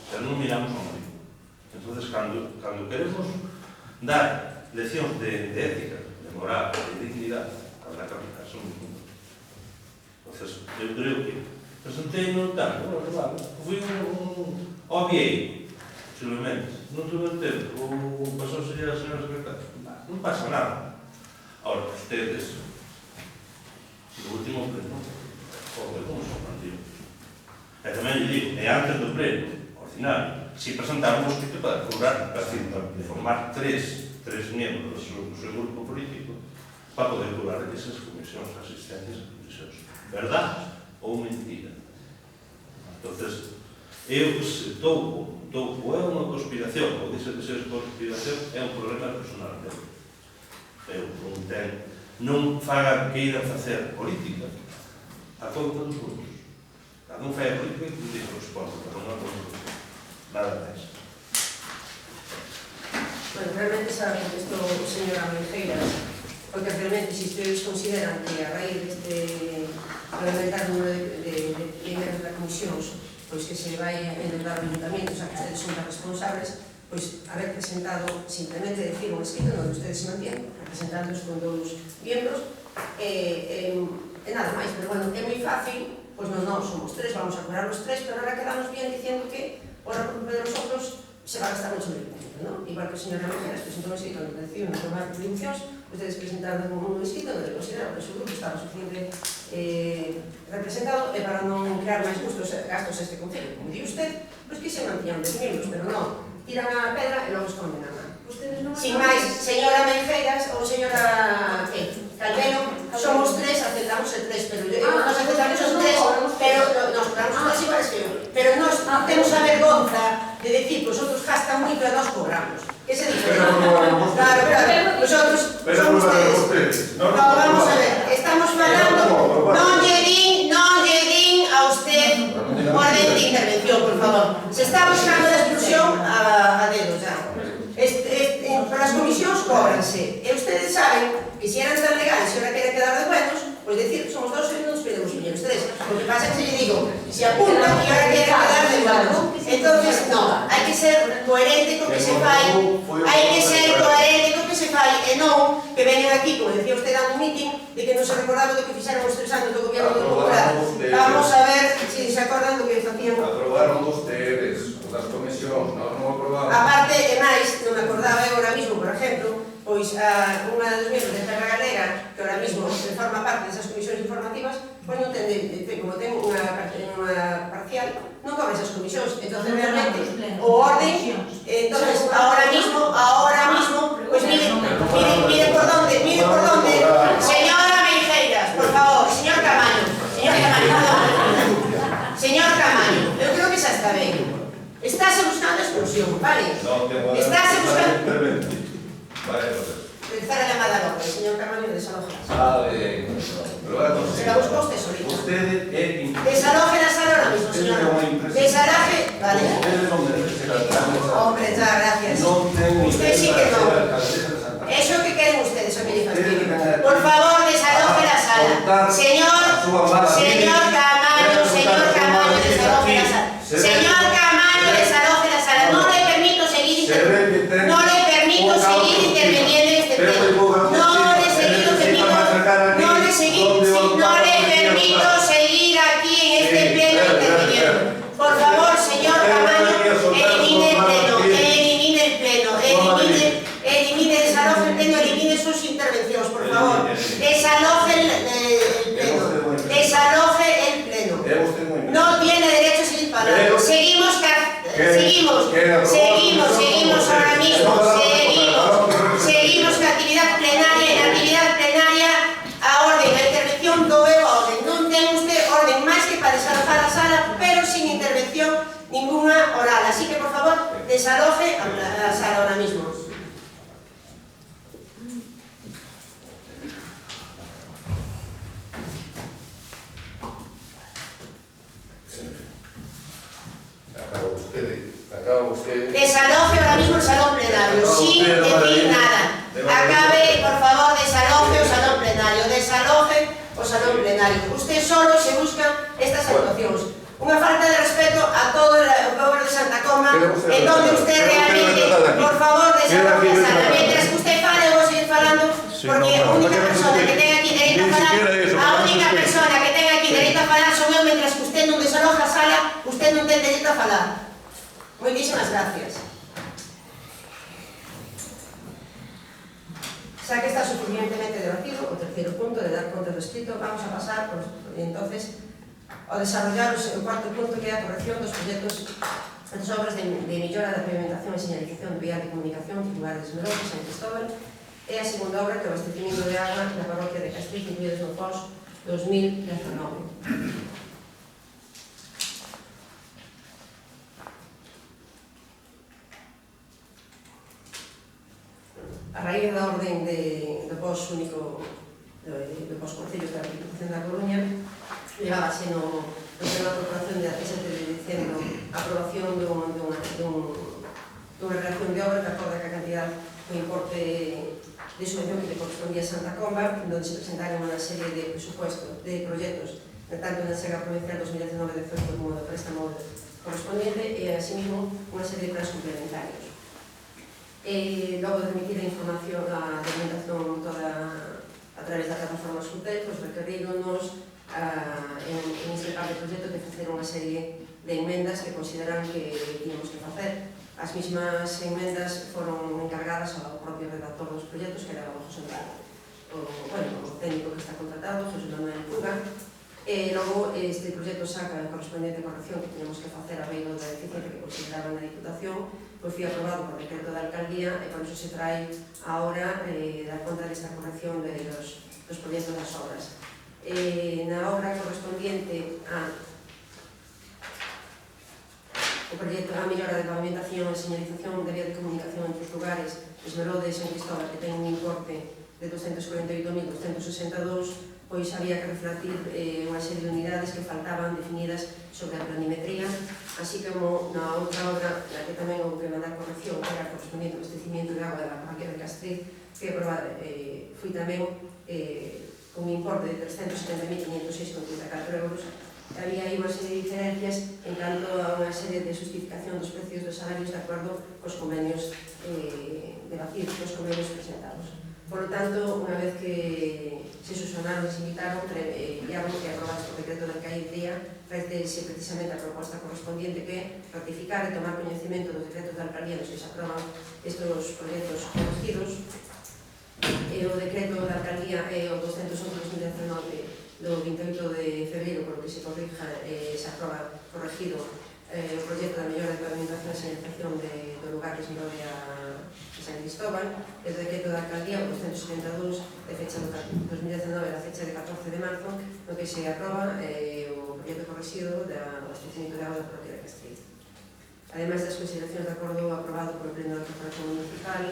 Speaker 4: pero non miramos ao marido. Entón, cando queremos dar leccións de ética, de moral, de dignidade, habrá que aplicarse un mundo. Entón, eu creo que presentei no tanto, fui un obviei, posiblemente, non tuve tempo, ou pasou a señora secretaria. Non pasa nada. Ahora, ustedes, no último pleno, como son mantivos. E tamén lle digo, e antes do pleno, ordinario, si presentaron un escrito para formar tres miembros do seu grupo político para poder curar esas comisións, asistentes a comisións. Verdad ou mentira? Entonces, eu estou é unha conspiración, ou dice que ser conspiración, é un problema personal meu. Eu non faga que ir a facer política a conta dos grupos. Cada un fai a política que te corresponde, pero non a conta dos grupos. Nada máis.
Speaker 1: Bueno, realmente sabe que isto o señor Amenjeiras, porque realmente se ustedes consideran que a raíz deste aumentar o número de membros da comisión, pois que se vai a endeudar o ayuntamiento, xa que ustedes son os responsables, pois haber presentado, simplemente decir un escrito onde ustedes se mantienen, representándoos con dos miembros, e nada máis, pero bueno, é moi fácil, pois non somos 3, vamos a curar os 3, pero ahora quedamos bien diciendo que por a culpa de nosotros se va a gastar mucho dinero, ¿no? Igual que o señor Amenjeiras presentó un escrito onde decidiu non tomar contribucións, ustedes presentaron un escrito onde consideraron que o seu grupo estaba suficiente representado e para non crear máis gastos a este concello. Como di usted, pois que se mantían 10 miembros, pero non, tiran a pedra e logo esconden a man. Sin máis, señora Amenjeiras ou señora Calvelo, somos 3, aceptamos el 3, pero nos aceptamos os 3, pero nos cobramos os 3 iguales que eu. Pero nos temos a vergonza de decir que os outros gastan moito e nos cobramos. Que se dice?
Speaker 3: Pero aprobaron
Speaker 1: Claro, claro, nosotros somos ustedes. No, vamos a ver, estamos falando, non lle din a usted orden de intervención, por favor. Se está buscando la exclusión a dedo, xa. Para as comisións cóbranse. E ustedes saben que se eran tan legales e ahora queren quedar de buenos, pois decir que somos 2 e non nos pedimos millones 3. O que pasa é que se lle digo, se apuntan e ahora queren quedar de buenos. Entonces, no, hai que ser coherente co que se fai, hai que ser coherente co que se fai e non que veñen aquí, como decía usted dando un meeting, de que non se recordaba do que fixeron os 3 anos do gobierno do Popular. Vamos a ver se se acordan do que facían.
Speaker 3: Aprobaron vostedes, das comisións, nós non aprobamos.
Speaker 1: Aparte, e máis, non me acordaba eu ahora mismo, por exemplo, pois unha dos membros de Terra Galega, que ahora mismo forma parte desas comisións informativas, pois non ten, como ten unha parcial, non cobra esas comisións. Entón, realmente, o orden, entonces, ahora mismo, pois mire por donde, señora Meijeiras, por favor, señor Camaño, señor Camaño, eu creo que xa está ben. Estáse buscando exclusión, vale? Estáse buscando...
Speaker 3: Vale,
Speaker 1: Empezar a llamada a López, señor Camaño, desaloje la sala.
Speaker 3: Vale, pero va a
Speaker 1: Se la busca usted solita.
Speaker 3: Usted é
Speaker 1: Desaloje la sala ahora mismo, señor. Desaloje, vale.
Speaker 3: Ustedes non merecen alcalde.
Speaker 1: Hombre, ya, gracias.
Speaker 3: Non ten
Speaker 1: Usted sí que no. Eso que quieren ustedes, eso que lle fastidio. Por favor, desaloje la sala. Señor Camaño, desaloje la sala. Señor Camaño, desaloje la sala. No le permito seguir interviniendo en este pleno. No le permito seguir aquí en este pleno interviniendo. Por favor, señor Camaño, elimine el pleno, desaloje el pleno, elimine sus intervenciones, por favor. Desaloje el pleno. Desaloje el pleno. No tiene derecho a seguir hablando. Seguimos ahora mismo. Seguimos la actividad plenaria. En la actividad plenaria, a orden, la intervención do eu a orden. Non ten usted orden máis que para desalojar a sala, pero sin intervención ninguna oral. Así que, por favor, desaloje a sala ahora mismo.
Speaker 3: Acaba usted.
Speaker 1: Desaloje ahora mismo el salón plenario, sin decir nada. Acabe, por favor, desaloje o salón plenario. Desaloje o salón plenario. Usted solo se busca estas actuaciones. Una falta de respeto a todo el pueblo de Santa Comba, en donde usted realmente, por favor, desaloje la sala. Mientras que usted fale, voy a seguir falando, porque a única persona que tenga aquí derecho a falar, son eu, mientras que usted non desaloja a sala, usted non ten derecho a falar. Muchísimas gracias. Xa que está suficientemente debatido, o terceiro punto de dar conta do escrito, vamos a pasar, entonces, ao desarrollar o cuarto punto, que é a corrección dos proxectos das obras de millora da pavimentación e señalización vial de comunicación titular de Esmeralda, San Cristóbal, e a segunda obra que é o abastecimiento de agua na parroquia de Castriz, incluídos no POS 2019. A raíz da orden do POS único do POS Concello da Diputación da Coruña, levábase no pleno da Corporación de 17 de diciembre a aprobación dunha relación de obra que acorda que a cantidad do importe de subvención que le correspondía a Santa Comba, onde se presentaron unha serie de presupuestos de proxectos, tanto na Sega Provincial 2019-18 como do préstamo correspondiente, e, asimismo, unha serie de planes complementarios. Logo de remitir a información, a documentación toda a través da plataforma Subtel, pois requerironos en este par de proxectos de facer unha serie de enmendas que consideran que tínhamos que facer. As mismas enmendas foron encargadas ao propio redactor dos proxectos, que era o José Manuel, o técnico que está contratado, José Manuel Puga. Logo, este proxecto saca a correspondente corrección que teníamos que facer a raíz da deficiencia que consideraban na Diputación, pois foi aprobado por decreto da Alcaldía e por iso se trae ahora dar conta desta corrección dos proxectos das obras. Na obra correspondiente a o proxecto a mellora de pavimentación e señalización de vía de comunicación entre os lugares Esmerode e San Cristóbal, que ten un importe de 248.262, pois había que reflectir unha serie de unidades que faltaban definidas sobre a planimetría, así como na outra obra na que tamén houve que mandar corrección, que era correspondiente ao abastecimiento de agua da parroquia de Castriz, que fui tamén un importe de 370.506,34 euros. Había aí unha serie de diferencias en canto a unha serie de justificación dos precios dos salarios de acordo cos convenios debatidos, cos convenios presentados. Por lo tanto, unha vez que se subsanaron e se invitaron, enviamos que aprobados por decreto de alcaldía, parece precisamente a proposta correspondiente que é ratificar e tomar coñecimento dos decretos de alcaldía nos que se aproban estes proxectos corregidos. O decreto da alcaldía é o 211/2019 do 28 de febreiro, por que se corrija se aproba corregido o proxecto da mellora de pavimentación e señalización do lugar que se rodea a San Cristóbal. O decreto da alcaldía, o 272, de fecha do 2019, a fecha de 14 de marzo, no que se aproba o proxecto corregido da abastecimiento de agua da parroquia de Castriz. Ademais das consideracións de acordo aprobado por o Pleno da Corporación Municipal,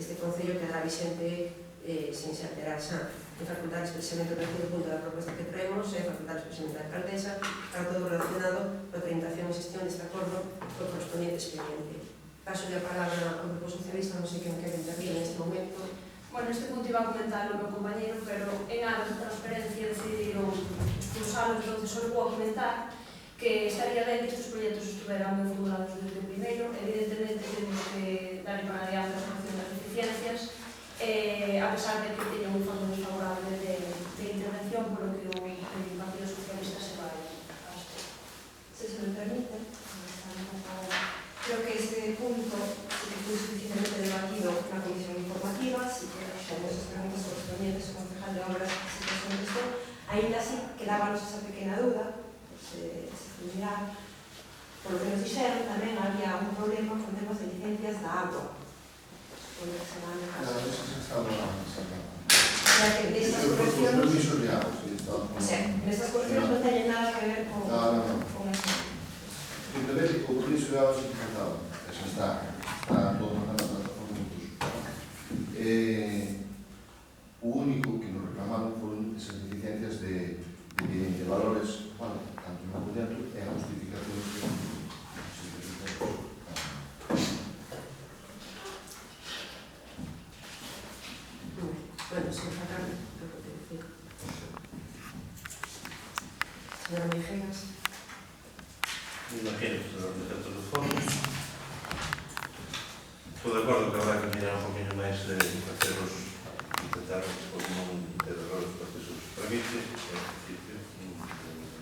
Speaker 1: este Concello quedará vigente sen se alterar xa. En facultar expresamente o terceiro punto da proposta que traemos é facultar expresamente a alcaldesa para todo relacionado coa tramitación e xestión deste acordo co correspondiente expediente. Paso a palabra ao Grupo Socialista, non sei quen quere intervir neste momento.
Speaker 5: Bueno, este punto iba a comentar o meu compañeiro, pero en aras de transparencia decidiron expulsalo, entón só vou a comentar que estaría ben que estes proxectos estuveran ben formulados desde o primeiro. Evidentemente, temos que dar para adiante a solución das deficiencias, a pesar de que teñen un fondo desfavorable de intervención, polo que o Partido Socialista se vai a abster.
Speaker 2: Se me permite, creo que este punto foi suficientemente debatido na Comisión Informativa, así que como esas preguntas correspondientes ao concejal de obras se contestou, ainda así quedábanos esa pequena duda, se mirar, por lo que nos dixeron, tamén había un problema con temas de licencias da agua. Nestas cuestiones non teñen nada que ver con eso.
Speaker 6: Simplemente o permiso de agua simplificado, eso está todo na plataforma incluso. O único que nos reclamaron foron esas deficiencias de valores, bueno, tanto no por dentro, e a justificación de
Speaker 1: Bueno, sin faltar, lo que te decía. Señora Mejeras.
Speaker 4: Imagino que será un defecto de fondo. Estou de acordo que habrá que mirar un poquinho máis de hacerlos, intentar despois non ter errores para que se tramite, en principio, non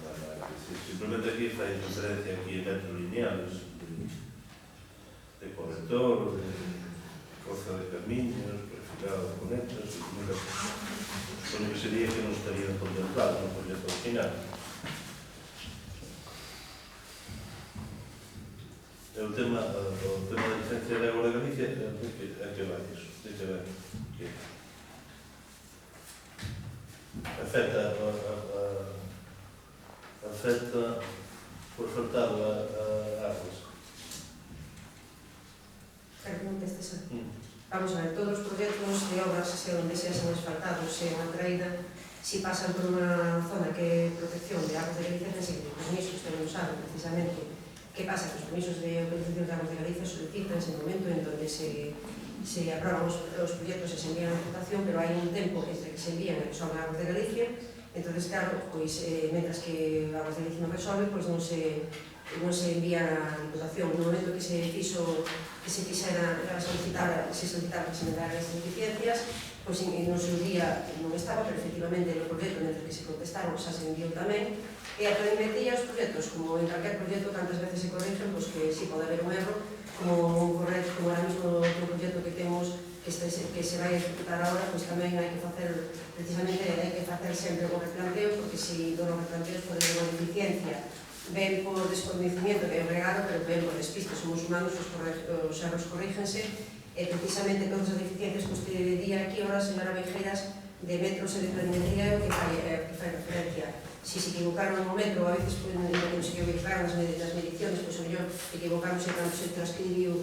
Speaker 4: vai nada que decir. Simplemente aquí fai referencia aquí a metros lineales de corrector, de coza de camiños, perfilado de conectas, supoño que sería que non estarían contemplados no proxecto original. O tema da licencia de agua de Galicia é que vai iso, de que vai que afecta por faltar a aguas.
Speaker 1: Pregunta este. Vamos a ver, todos os proxectos de obras onde se hacen asfaltados e unha traída, si pasan por unha zona que é protección de aguas de Galicia, ten que permisos, usted non sabe precisamente que pasa, que os permisos de autorización de aguas de Galicia solicitanse en momento en donde se aproban os proxectos e se envían a votación, pero hai un tempo desde que se envían e que son aguas de Galicia. Entonces, claro, pois, mentras que aguas de Galicia non resolve, pois non se envía a Diputación. No momento que se solicitara que se mendaran estas deficiencias, pois no seu día non estaba, pero efectivamente no proxecto entre que se contestaron xa se enviou tamén. E a planimetría os proxectos, como en calquer proxecto, tantas veces se corrigen, pois que si pode haber un erro, como ahora mismo o proxecto que temos que se vai a ejecutar agora, pois tamén hai que facer, precisamente, hai que facer sempre o replanteo, porque se do replanteo pode haber unha deficiencia, ven por desconocimiento, que é un regalo, pero ven por despiste, somos humanos, os erros corrígense, e precisamente todas as deficiencias que usted di aquí, ahora, señora Mejeras, de metros e de planimetría, é o que fai referencia. si se equivocaron no metro, a veces pues, non se equivocaron nas mediciones, pois o mellor equivocándose cando se transcribiu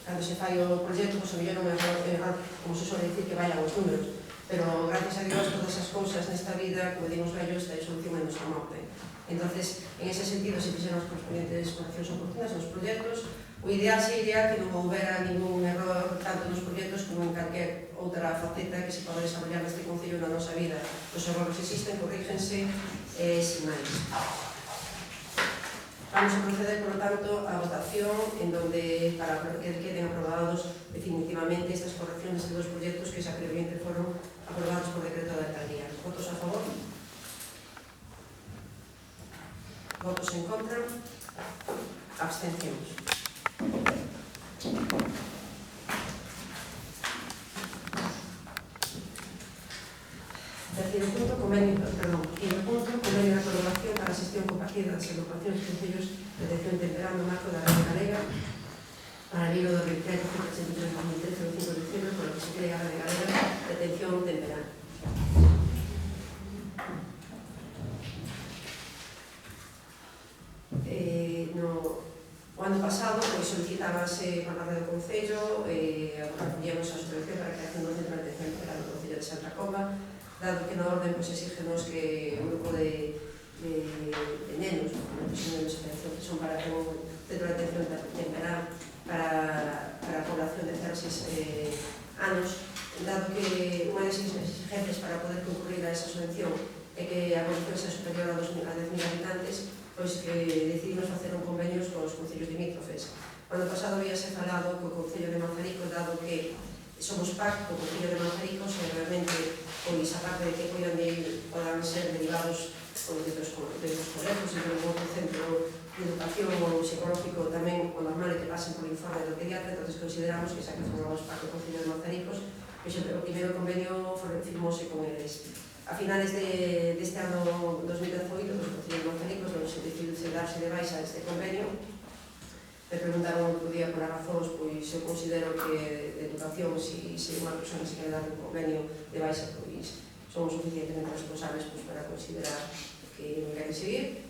Speaker 1: cando se fai o proxecto, pois o mellor non é error, como se suele decir, que vayan os números. Pero, gracias a Dios, todas as cousas nesta vida, como dimos vellos, ten solución menos a morte. Entonces, en ese sentido, se fixeron as correspondientes correccións oportunas nos proxectos. O ideal sería que non houbera ningún error tanto nos proxectos como en calquer outra faceta que se pode desarrollar neste Concello na nosa vida. Os errores existen, corrígense, sin máis. Vamos a proceder, por lo tanto, a votación en donde, para que queden aprobados definitivamente estas correccións de dos proxectos que xa previamente foron aprobados por decreto da alcaldía. Votos a favor? Votos en contra? Abstencións. Terceiro punto, convenio de colaboración para a xestión compartida das agrupacións de concellos de detención temperá no marco da Rede Galega para el hilo do decreto 183/2013 do 5 de diciembre, por lo que se crea a Rede Galega de detención temperá. O ano pasado solicitábase por parte do Concello acudíamos a subvención para a creación do centro de detención temperá no Concello de Santa Comba, dado que na orden exígenos que un grupo de nenos, que son para un centro de detención temperá para a población de 6 anos, dado que unha das exigencias para poder concurrir a esa subvención é que a población sea superior a 10.000 habitantes, pois que decidimos facer un convenio cos concellos limítrofes. O ano pasado habíase falado co Concello de Mazaricos, dado que somos PAC co Concello de Mazaricos, e realmente, pois, aparte de que podan ser derivados de dos colegios e de outro centro de educación ou psicológico, tamén o normal é que pasen por informe do pediatra, entonces consideramos que xa que formamos PAC co Concello de Mazaricos, pois o primeiro convenio firmose con eles. A finales deste ano 2018, os Concellos de Mazaricos se decidiu darse de baixa este convenio. Me preguntaron outro día por as razóns, pois eu considero que de educación, se unha persona se quere dar un convenio de baixa, pois somos suficientemente responsables para considerar que non quere seguir.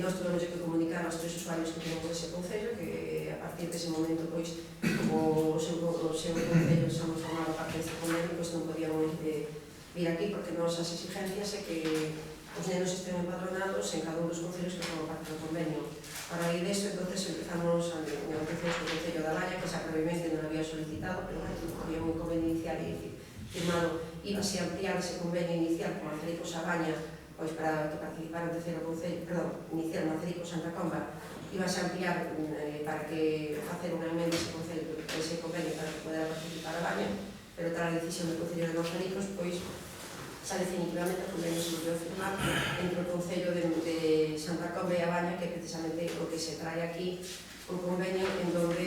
Speaker 1: Nós tuvemos que comunicar aos 3 usuarios que tenemos ese Concello, que a partir dese momento, pois, como o seu Concello somos formado parte deste convenio, pois non podíamos vir aquí, porque as exigencias é que os nenos estén empadronados en cada un dos concellos que forman parte do convenio. Para ir desto, entonces, empezamos a negociacións co Concello da Baña, que xa previamente non había solicitado, pero había un convenio inicial firmado, íbase a ampliar ese convenio inicial con Mazaricos a Baña, pois para que participaran inicial Mazaricos Santa Comba, íbase a ampliar para que facer unha emenda ese convenio para que podera participar a Baña, pero tras a decisión do Concello de Mazaricos, pois, xa definitivamente o convenio se volveu a firmar entre o Concello de Santa Comba e a Baña, que precisamente o que se trae aquí, un convenio en donde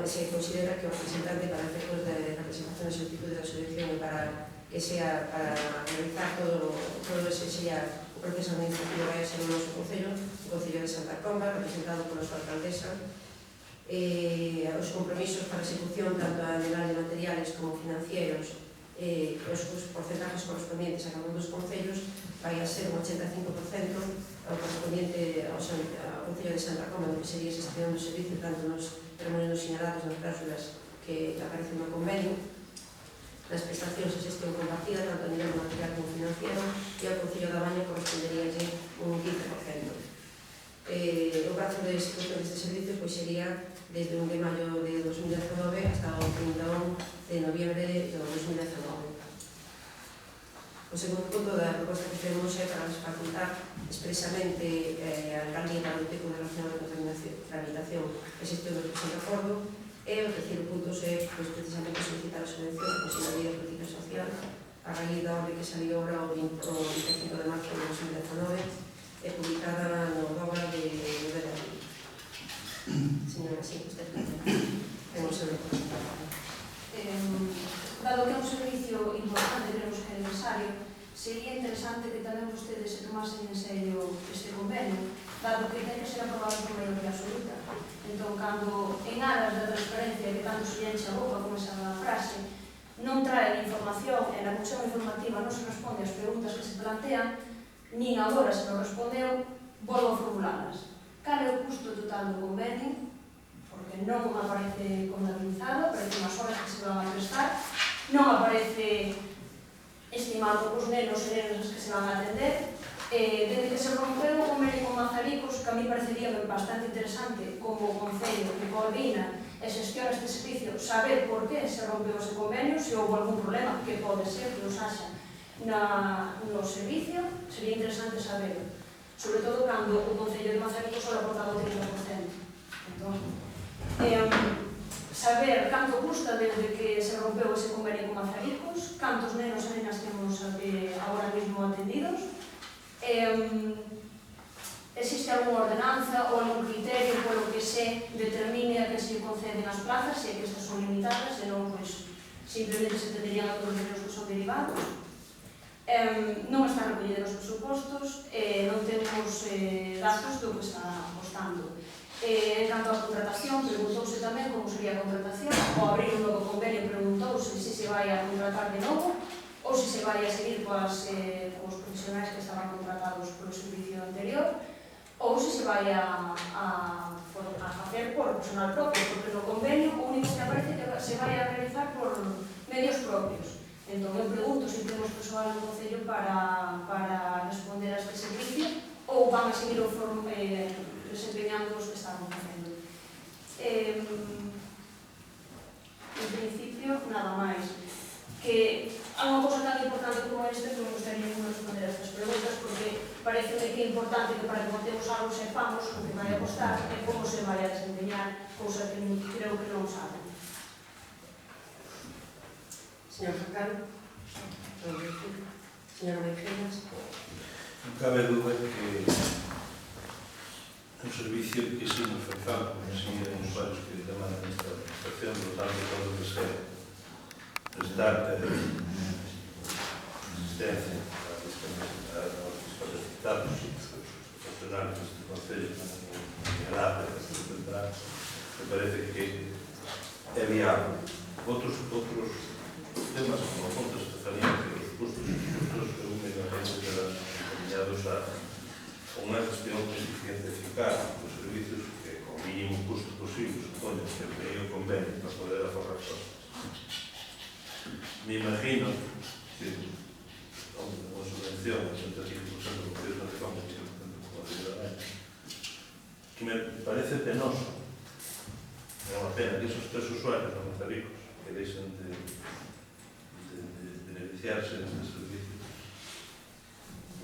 Speaker 1: se considera que o representante para efectos de representación de solicitud da subvención e para que sea para realizar todo ese sea o proceso administrativo vai ser o noso Concello, o Concello de Santa Comba, representado pola súa alcaldesa. Os compromisos para a execución tanto a nivel de materiales como financieros, os porcentajes correspondientes a cada un dos concellos vai a ser un 85% ao correspondiente ao Concello de Santa Comba, que sería xestión do servicio tanto nos términos señalados nas cláusulas que aparecen no convenio, nas prestacións de xestión compartida tanto a nivel material como financiero, e ao Concello da Baña corresponderíalle un 15%. O prazo de execución deste servicio sería desde o 1 de maio de 2019 hasta o 31 de noviembre de 2019. O segundo punto da proposta que temos é para facultar expresamente a alcaldía para o tipo relacionado con a tramitación e xestión do presente acordo, e o terceiro punto é precisamente solicitar a subvención da Consellería de Política Social a raíz da orde que salió ahora o 25 de marzo de 2019 e publicada no DOGA de abril. Señora, sí, usted tenemos el
Speaker 5: dado que é un servicio importante, creemos que é necesario, sería interesante que tamén vostedes se tomasen en serio este convenio, dado que ten que ser aprobado por maioría absoluta. Entón, cando en aras da transparencia que tanto se enche a boca con esa frase, non traen información e na comisión informativa non se responde as preguntas que se plantean, nin agora se non respondeu, volvo a formulalas. Cal é o custo total do convenio? Porque non aparece contabilizado, aparece unhas horas que se van a prestar, non aparece estimado os nenos e nenas que se van a atender. Desde que se rompeu o convenio con Mazaricos, que a mí parecería bastante interesante como concello que coordina e xestiona este servicio, saber por que se rompeu ese convenio, se houve algún problema, que pode ser que os haxa no servicio, sería interesante saberlo. Sobre todo cando o concello de Mazaricos só aportaba o 30%. Entón, saber canto custa desde que se rompeu ese convenio con Mazaricos, cantos nenos e nenas temos agora mesmo atendidos, existe algunha ordenanza ou algún criterio polo que se determine a que se conceden as plazas, se que estas son limitadas, e non, pois, simplemente se tendrían a todos os que son derivados. Non está recollido nos presupostos, non temos datos do que está costando. En canto á contratación, preguntouse tamén como sería a contratación, ao abrir un novo convenio preguntouse se se vai a contratar de novo ou se se vai a seguir cos profesionais que estaban contratados polo servicio anterior, ou se se vai a facer por personal propio, porque no convenio o único que aparece que se vai a realizar por medios propios. Entón, eu pregunto se temos persoal no Concello para responder a este servicio ou van a seguir desempeñando os que estaban facendo. En principio, nada máis. Que há unha cosa tan importante como esta que me gustaría responder a estas preguntas, porque parece que é importante que para que montemos algo sepamos o que vai a costar e como se vai a desempeñar, cousa que creo que non saben.
Speaker 1: Señor Jacán, señora Meijeras.
Speaker 4: Non cabe dúda que un servicio que sí nos fai falta, como enseñar a usuarios que demandan esta administración, por tanto, todo o que sea prestar asistencia aos discapacitados e os funcionarios deste Concello, en APE, me parece que é viável. Outros temas, como contas de familia, os custos, eu me imagino que serán encaminhados a unha gestión eficiente e eficaz dos servicios que, con o mínimo custo posible, supoño que é o convenio para poder aforrar cosas. Me imagino que unha subvención de 85% do gobierno de Congo, 85% como ciudadano, que me parece penoso. É unha pena que esos tres usuarios non Mazaricos que deixen de beneficiarse deste servicio.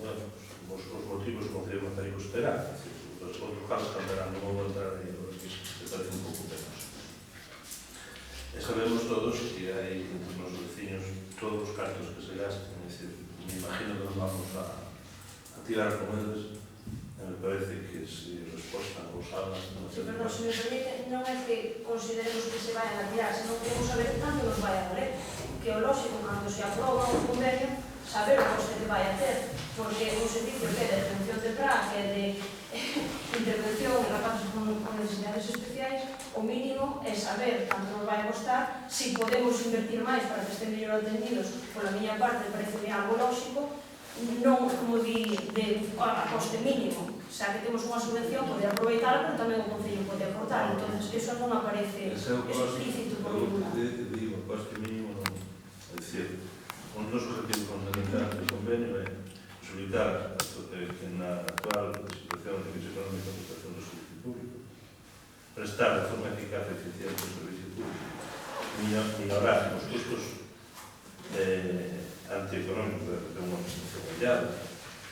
Speaker 4: Bueno, os motivos como que Mazaricos terá, os outros casos cambiarán, non vou entrar aí, porque me parece un pouco penoso. E sabemos todos que hai entre os nosos vecinos todos os cartos que se gastan, é dicir, me imagino que nos vamos a tirar con eles, me parece que se respostan ou salas non
Speaker 5: Sí, perdón, se me permite, non é que consideremos que se vayan a tirar, senón que queremos saber canto nos vai a valer, que o lógico, cando se aproba un convenio, saber o coste que vai a ter, porque un servicio que é de atención temprana, que é de intervención en rapazos con necesidades especiais, o mínimo é saber canto nos vai a costar, si podemos invertir máis para que estén mellor atendidos, pola miña parte parece algo lógico, non como di a coste mínimo, xa que temos unha subvención, poder aproveitar, pero tamén o Concello pode aportar, entón, eso non aparece explícito por ningún lado.
Speaker 4: Digo, o coste mínimo non, é dicir, un dos objetivos fundamentales do convenio é posibilitar que na actual situación de crise económica a prestación do servicio público, prestar de forma eficaz e eficiente o servicio público, minorar os custos antieconómicos de unha administración hallada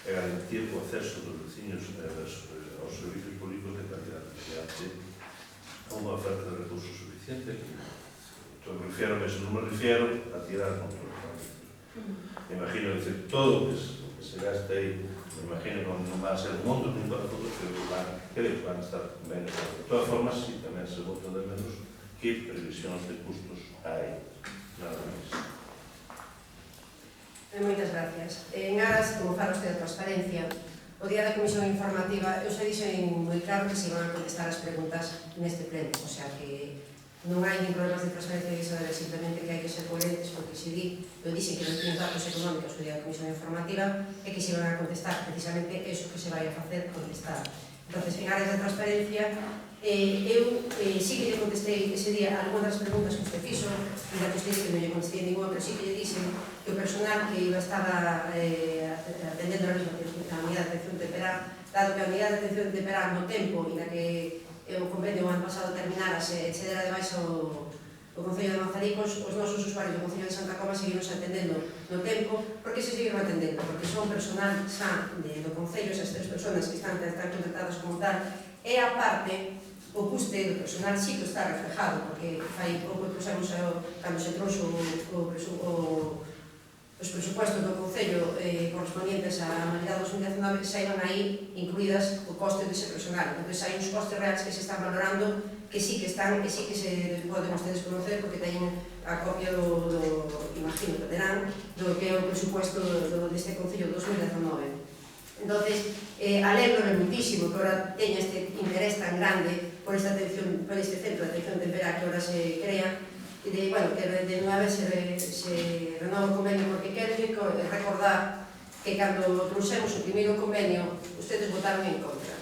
Speaker 4: e garantir o acceso dos vecinos aos servicios públicos de calidad mediante unha oferta de recursos suficiente. Non me refiero a tirar control. Me imagino, decir, todo o que se gasta aí, me imagino que non va a ser un mundo, nin para todos, pero creo que van a estar ben. De todas formas, sí, tamén se vota de menos que previsións de custos hai, nada máis.
Speaker 1: Moitas gracias. En aras, como fala usted de transparencia, o día da comisión informativa, eu se dixen moi claro que se iban a contestar as preguntas neste pleno, o sea que non hai nin problemas de transparencia de iso, simplemente que hai que ser coherentes, porque se di, eu dixen que non tiñen datos económicos que di a Comisión Informativa e que se iban a contestar precisamente eso que se vai a facer, contestar. Entón, en áreas de transparencia, eu sí que lle contestei ese día algunhas das preguntas que usted fixo, e da que usted que non lle contestei ninguna, pero sí que lle dixen que o personal que estaba atendendo a unidade de atención temperá, dado que a unidade de atención temperá no tempo e na que o convenio o ano pasado terminara se dera de baixo o Concello de Mazaricos, os nosos usuarios do Concello de Santa Coma seguimos atendendo no tempo, porque se seguiron atendendo, porque son personal xa do Concello, esas 3 personas que están contratadas como tal, e a parte, o custe do personal sí que está reflejado, porque fai pouco que usamos cando se trouxo os presupuestos do Concello correspondientes á anualidade 2019 xa iban aí incluídas o coste dese personal. Entón, hai uns costes reais que se están valorando que sí que están, e sí que se poden ustedes conocer porque teñen a copia imagino que terán, do que é o presupuesto deste Concello 2019. Entón, alegro muitísimo que ahora teña este interés tan grande por esta atención, por este centro de atención temperá que ahora se crea, e que de unha vez se renova o convenio, porque quero recordar que cando trouxemos o primeiro convenio, ustedes votaron en contra.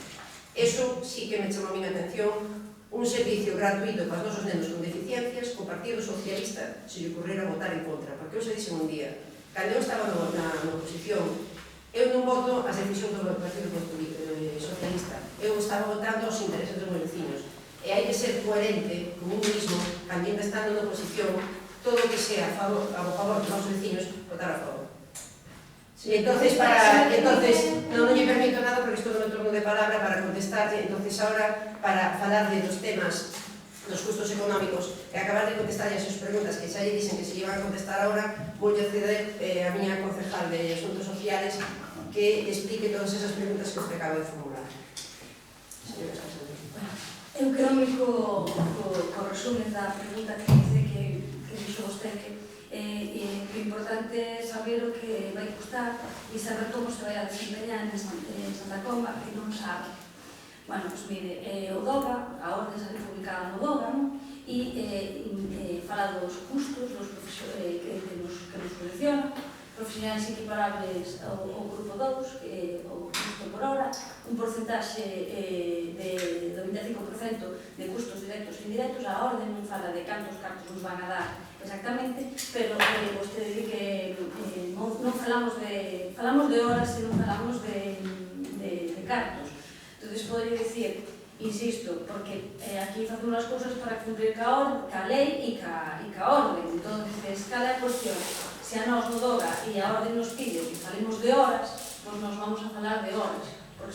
Speaker 1: Eso sí que me chamou a minha atención, un servicio gratuito para os nosos nenos con deficiencias, o Partido Socialista se lle ocurriera votar en contra, porque eu se dixen un día, cando eu estaba na oposición, eu non voto as decisións do Partido Socialista, eu estaba votando os intereses dos meus veciños. E hai que ser coherente con un mismo, cando ainda estando na oposición, todo o que sea a favor dos nosos veciños, votar a favor. Entonces, non lle permito nada porque estou no turno de palabra para contestarle, entonces ahora para falarle dos temas dos custos económicos e acabar de contestarlle as súas preguntas que xa lle dixen que se lle van a contestar ahora, vou ceder a miña concejal de Asuntos Sociales que explique todas esas preguntas que usted acaba de formular. Señora Sánchez.
Speaker 7: Eu quero ir co resumen da pregunta que dice que dixo vostede que o importante é saber o que vai custar e saber como se vai a desempeñar en Santa Comba, que non sabe. Bueno, pois mire, o DOGA, a orde sale publicada no DOGA, e fala dos custos dos que nos subvencionan, profesionais equiparables ao grupo 2, o custo por hora, un porcentaxe do 25% de custos directos e indirectos. A orde non fala de cantos cartos nos van a dar exactamente, pero vostede di que non falamos de horas e non falamos de cartos. Entón, podría dicir, insisto, porque aquí facemos as cousas para cumprir ca lei e ca orde. Entón, cal é a cuestión? Se a nós no DOGA e a orde nos pide que falemos de horas, pois nos vamos a falar de horas, porque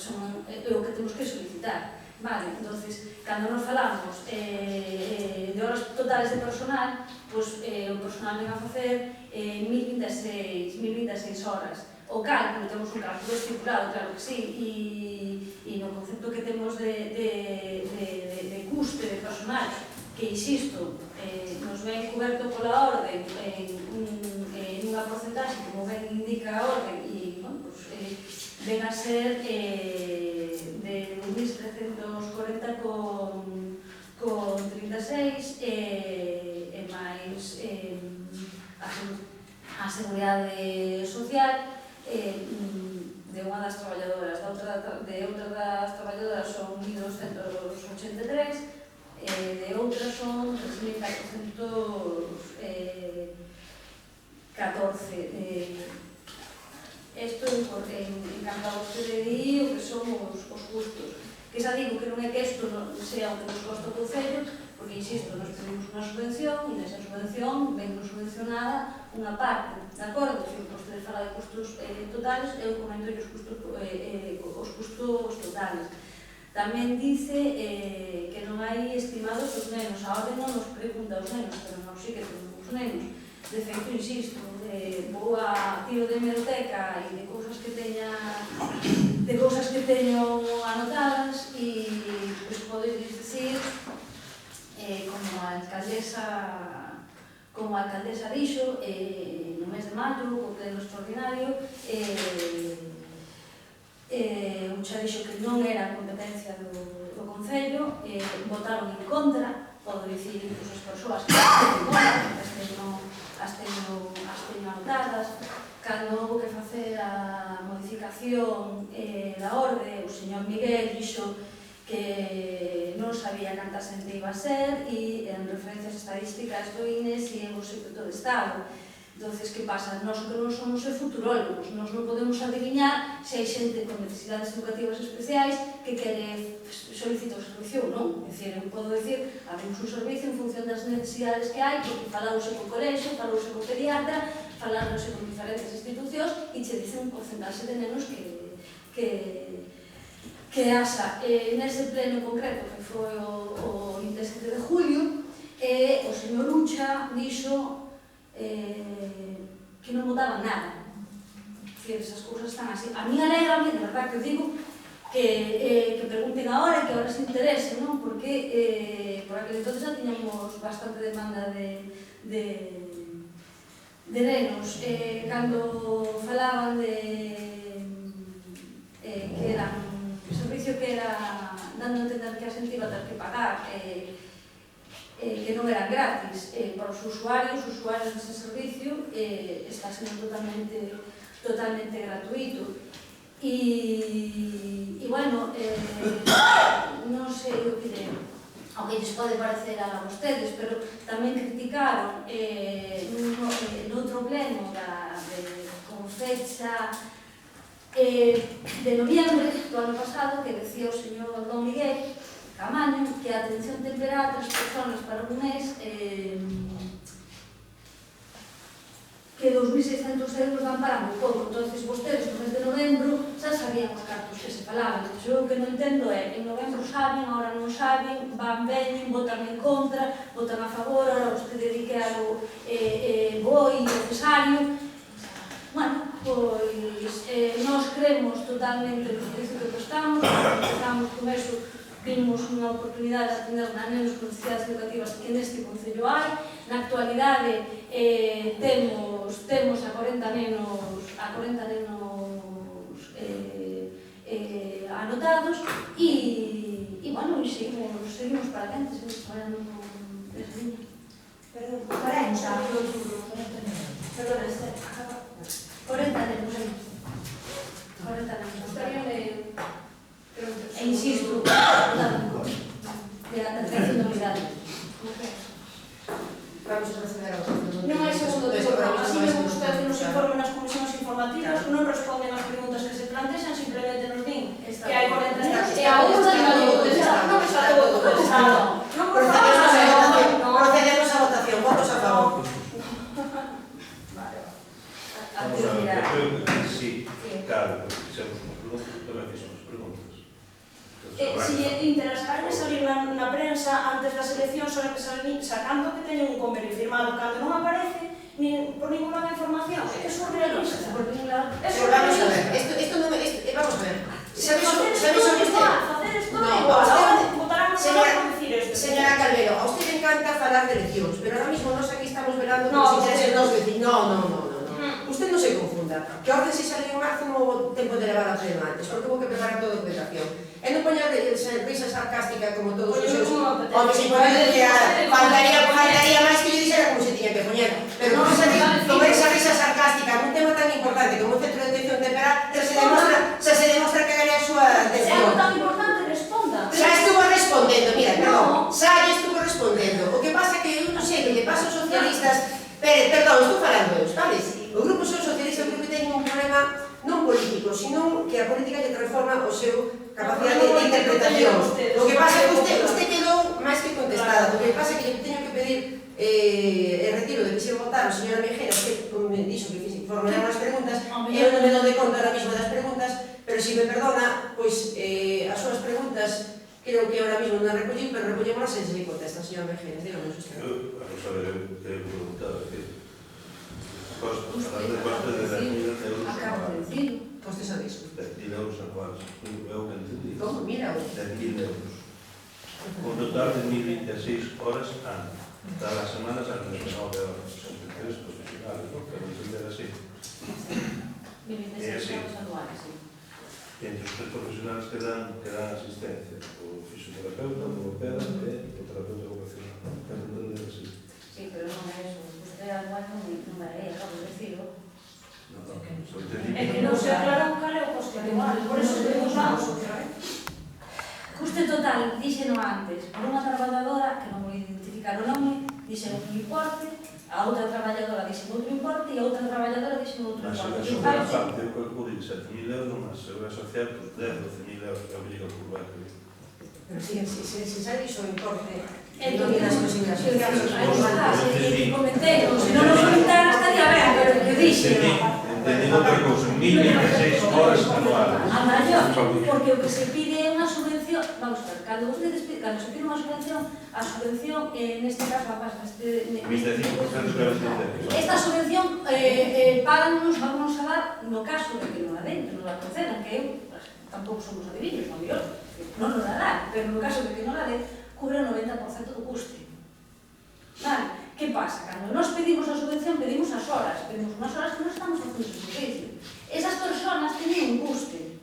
Speaker 7: é o que temos que solicitar. Vale, entonces, cando nos falamos de horas totales de personal, pois o personal ven a facer 1026 horas. O cálculo, temos un cálculo estipulado, claro que sí, e no concepto que temos de custe de personal, que, insisto, nos ven coberto pola orde en unha porcentaxe, como ben indica a orde, e, bueno, ven a ser de 1.340 con 36 e máis a Seguridade Social de unha das traballadoras, de outra das traballadoras son 1.283, de outras son 3.414. Isto en canto a vostede di o que son os custos, que xa digo que non é que isto sea o que nos costa o Concello, porque, insisto, nos pedimos unha subvención e nesa subvención ven subvencionada unha parte, de acordo? Se vostede fala de custos totales, eu comento os custos totales. Tamén dice que non hai estimados os nenos, a orde non nos pregunta os nenos, pero non sí que temos os nenos. De feito, insisto, vou a tiro de hemeroteca e de cousas que teño anotadas e podes dicir, como a alcaldesa dixo, no mes de maio, co pleno extraordinario, xa dixo que non era competencia do Concello, votaron en contra, podo dicir incluso as persoas que as explicación da orde, o señor Miguel dixo que non sabía canta xente iba a ser e en referencias estadísticas do INE si é o secreto de Estado. Entonces, que pasa? Nós que non somos futurólogos, nós non podemos adivinar se hai xente con necesidades educativas especiais que quere solicitar o servicio ou non. É dicir, eu podo decir, abrimos un servicio en función das necesidades que hai, porque falouse co colexio, falouse co pediatra, falouse con diferentes institucións e che dicen un porcentaxe de nenos que haxa. Nese pleno concreto, que foi o 27 de julio, o señor Lucha dixo que non votaban nada. Esas cousas están así. A mí alegrame, de verdad que digo, que pregunten agora e que agora se interesen, non? Porque por aquel entonces já tiñamos bastante demanda de nenos. Cando falaban de que era un servicio que era dando a entender que a xente iba a ter que pagar, que non eran gratis para os usuarios dese servicio, está sendo totalmente gratuito. E bueno, non sei o que lles pode parecer a vostedes, pero tamén criticaron noutro pleno con fecha de noviembre do ano pasado, que decía o señor Don Miguel Camaño que a atención temperada a 3 personas para un mes, que 2.600 euros dan para moi pouco. Entón, vostedes no mes de novembro xa sabían os cartos que se falaban. Eu o que non entendo é, en novembro saben, agora non saben, van, veñen, votan en contra, votan a favor, agora vostede di que algo boi, necesario. Bueno, pois, nós creemos totalmente no servicio que prestamos, empezamos con eso, vimos unha oportunidade de atender a nenos con necesidades educativas que neste concello hai. Na actualidade temos a 40 nenos anotados e bueno, seguimos para dentro, seguimos traballando con esa línea.
Speaker 2: Perdón, 40 nenos.
Speaker 7: E insisto, de la tercera unidade.
Speaker 1: Vamos a proceder a votación.
Speaker 5: Non hai segundo turno, así mesmo ustedes nos informen nas comisións informativas, non responden as preguntas que se plantexan, simplemente nos din que hai 40 nenos e a outra non hai contestado. Non está todo contestado.
Speaker 1: Procedemos a votación. Votos a favor.
Speaker 4: Vamos a ver, creo que sí, claro, porque fixemos unhas preguntas, tamén fixemos preguntas.
Speaker 5: Si interesarme salir na prensa antes das eleccións, só que salir sacando que teñen un convenio firmado, cando non aparece por ningún lado información. É surrealista.
Speaker 7: Por ningún lado.
Speaker 5: É
Speaker 1: Pero vamos a
Speaker 5: surrealista.
Speaker 1: ver, esto non é... Vamos a ver.
Speaker 5: Facer esto igual, ahora votarán por decir esto.
Speaker 1: Señora Calvero, a usted le encanta falar de eleccións, pero ahora mismo nos aquí estamos velando por
Speaker 5: No,
Speaker 1: los intereses dos
Speaker 5: usted-
Speaker 1: vecinos. No. Usted non se confunda. Que a orden se salió en marzo non houve tempo de levar a pleno antes, porque hubo que preparar toda a documentación. E non poñer risa sarcástica como todos os seus... Home, se pode decir, faltaría máis que yo dixera como se tiña que poñer. Pero con esa risa sarcástica, nun tema tan importante como o centro de atención temperada, se demostra que gane a súa
Speaker 5: Se é
Speaker 1: atención.
Speaker 5: algo tan importante, responda.
Speaker 1: Xa estuvo respondendo, mira, perdón, xa estuvo respondendo. O que pasa que eu non sei, que lle pasa aos socialistas... Perdón, estou falando eu, vale? O grupo socialista creo que ten un problema non político, sino que a política lle transforma o seu capacidade de interpretación. O que pasa é que usted quedou máis que contestada. O que pasa é que lle teño que pedir retiro de que se votar o señora Mejeras, que me dixo que formularon as preguntas, eu non me dou de conta ahora mismo das preguntas, pero se me perdona, pois as súas preguntas creo que ahora mismo non as recollín, pero recollémolas e se lle contesta, señora Mejeras, dígame usted.
Speaker 4: Vamos a ver, eu quero preguntar, falar de coste de 10.000 euros
Speaker 7: Acabo de
Speaker 4: anuales.
Speaker 7: decir.
Speaker 1: Costes a disco.
Speaker 4: 10.000 euros anuales, eu que entendí.
Speaker 1: Como? Mira,
Speaker 4: 10.000 euros. Un total de 1.026 horas ano. Todas las semanas a 19 horas. 63 profesionales, ¿no? Pero entender así.
Speaker 7: 26 euros anuales, sí.
Speaker 4: Entre os 3 profesionales que dan asistencia, o fisioterapeuta, o logopeda e o terapeuta vocacional. Quero entender así.
Speaker 7: Sí, pero non é eso. Usted anual non me acabo de decirlo.
Speaker 5: É que non se aclarou cal é o coste anual, por eso pedimos vamos.
Speaker 7: Custe total, díxeno antes, por unha traballadora, que non vou identificar o nome, dixen un importe, a outra traballadora dixen outro importe e a outra traballadora dixen outro
Speaker 4: Mas
Speaker 7: importe.
Speaker 4: sobre a parte, eu calculei 7.000 euros, mas Seguridade Social, pues 10, 12.000 euros que obriga o curvaco.
Speaker 1: Pero si sai dixo o importe,
Speaker 7: Entón,
Speaker 1: non das cosillas sociales,
Speaker 7: aí está, se comentei, se non o comentaran estaría ben, pero que dixen.
Speaker 4: Entendí outra cousa, 1.026 horas anuales.
Speaker 7: A maior, porque o que se pide é unha subvención, vamos a ver, cando se pide unha subvención, a subvención, neste caso, a pasa,
Speaker 4: 25% de
Speaker 7: esta subvención páganos, vamos a dar, no caso de que non a den, que non a concedan, que eu, tampouco somos adivinos, non mellor, non nos a dan, pero no caso de que non a den, cubre o 90% do custe. Vale? Que pasa? Cando nós pedimos a subvención, pedimos as horas, pedimos unhas horas que non estamos facendo ese servicio. Esas persoas teñen un custe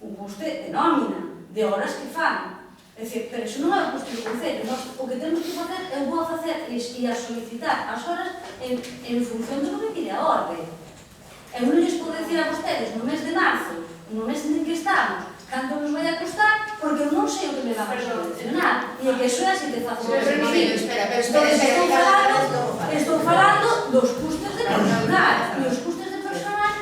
Speaker 7: de nómina, de horas que fan. É dicir, pero iso non é o custe do concello. O que temos que facer, eu vou a facer e a solicitar as horas en función do que pide a orde. Eu non lles podo decir a vostedes no mes de marzo, no mes en que estamos, canto nos vai a costar, porque eu non sei o que me va a solucionar. E é que iso é así que fazo.
Speaker 1: Espera,
Speaker 7: Estou falando dos custos de personal. E os custos de personal,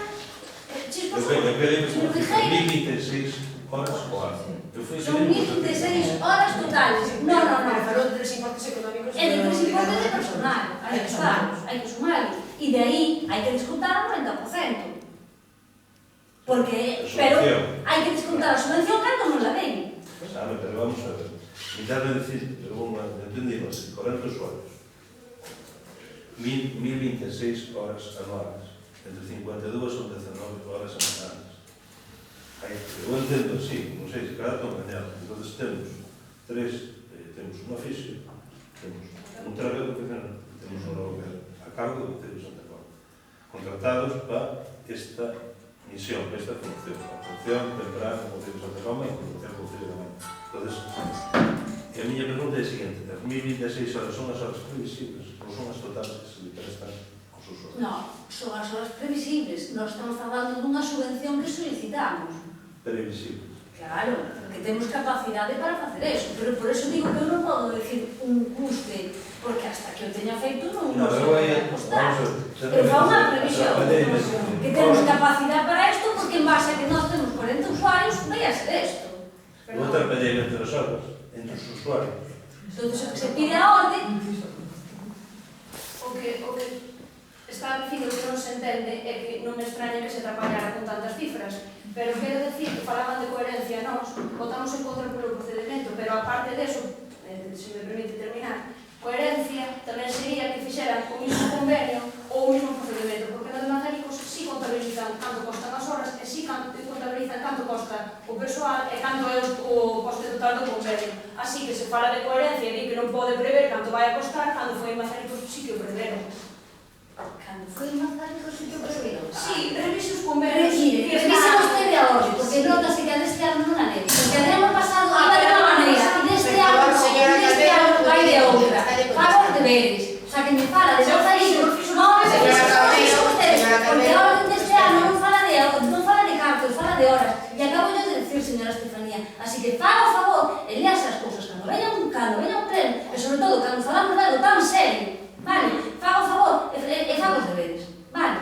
Speaker 4: Eu pedei 1.026 horas ao ano.
Speaker 7: son 1.026 horas totales. Non.
Speaker 1: Falou de 3 importes económicos.
Speaker 7: É de 3 importes de personal. Hai que sumarlos. E de aí hai que descontar o 90%. Porque, pero hai que descontar a subvención cando non la ven.
Speaker 4: Sabe, pero vamos a ver. Mitad de decir, pero bueno, entendimos así, 40 usuarios. 1.026 horas anuales. Entre 52 son 19 horas semanales. Eu entendo así, non sei, se cada estou engañado. Entón temos temos un oficio, temos un terapeuta profesional, temos un local a cargo do Concello de Santa Cruz, contratados para esta misión, para esta función, a función temprana do Concello de Santa Cruz e a función do Concello de Mãe. Entón, a miña pregunta é a seguinte: as 1.026 horas son as horas previsibles ou son as totales que se lhe prestan aos usuarios?
Speaker 7: Non, son as horas previsibles. Nós estamos falando dunha subvención que solicitamos.
Speaker 4: Previsibles.
Speaker 7: Claro, porque temos capacidade para facer eso, pero por eso digo que eu non podo decir un custe, porque hasta que eu teña feito non sei o que vai costar. Eu fago unha previsión, que temos capacidade para isto, porque en base a que nós temos 40 usuarios, vai a ser isto.
Speaker 4: Outra pelea entre as horas, entre os usuarios.
Speaker 7: Entón, o que se pide a orde,
Speaker 5: O que está dicindo que non se entende é que non me extraña que se trapallara con tantas cifras, pero quero decir que falaban de coherencia nós, votamos en contra polo procedimento, pero aparte deso, se me permite terminar, coherencia tamén sería que fixeran o mismo convenio ou o mismo procedimento, porque nos Mazaricos sí contabilizan canto costan as horas e sí contabilizan canto costa o persoal e canto é o coste total do convenio. Así que se fala de coherencia e di que non pode prever canto vai a costar, cando foi en Mazaricos sí que o preveron.
Speaker 7: cando foi en Mazaricos, sí que o preveron.
Speaker 5: Sí, revise os convenios.
Speaker 7: Revise vostede a orde, porque notase que deste ano non a lei. Porque o ano pasado iba de unha maneira, e deste ano vai de outra. Faga os deberes. O sea, que me fala de Mazaricos, non me fixo vostede, porque a orde deste ano non fala de cartos, fala de horas. E acabo yo de decir, señora Estefanía, así que faga o favor, e lease as cousas cando veña un pleno, e sobre todo cando falamos de algo tan serio, vale, faga o favor e faga os deberes, vale,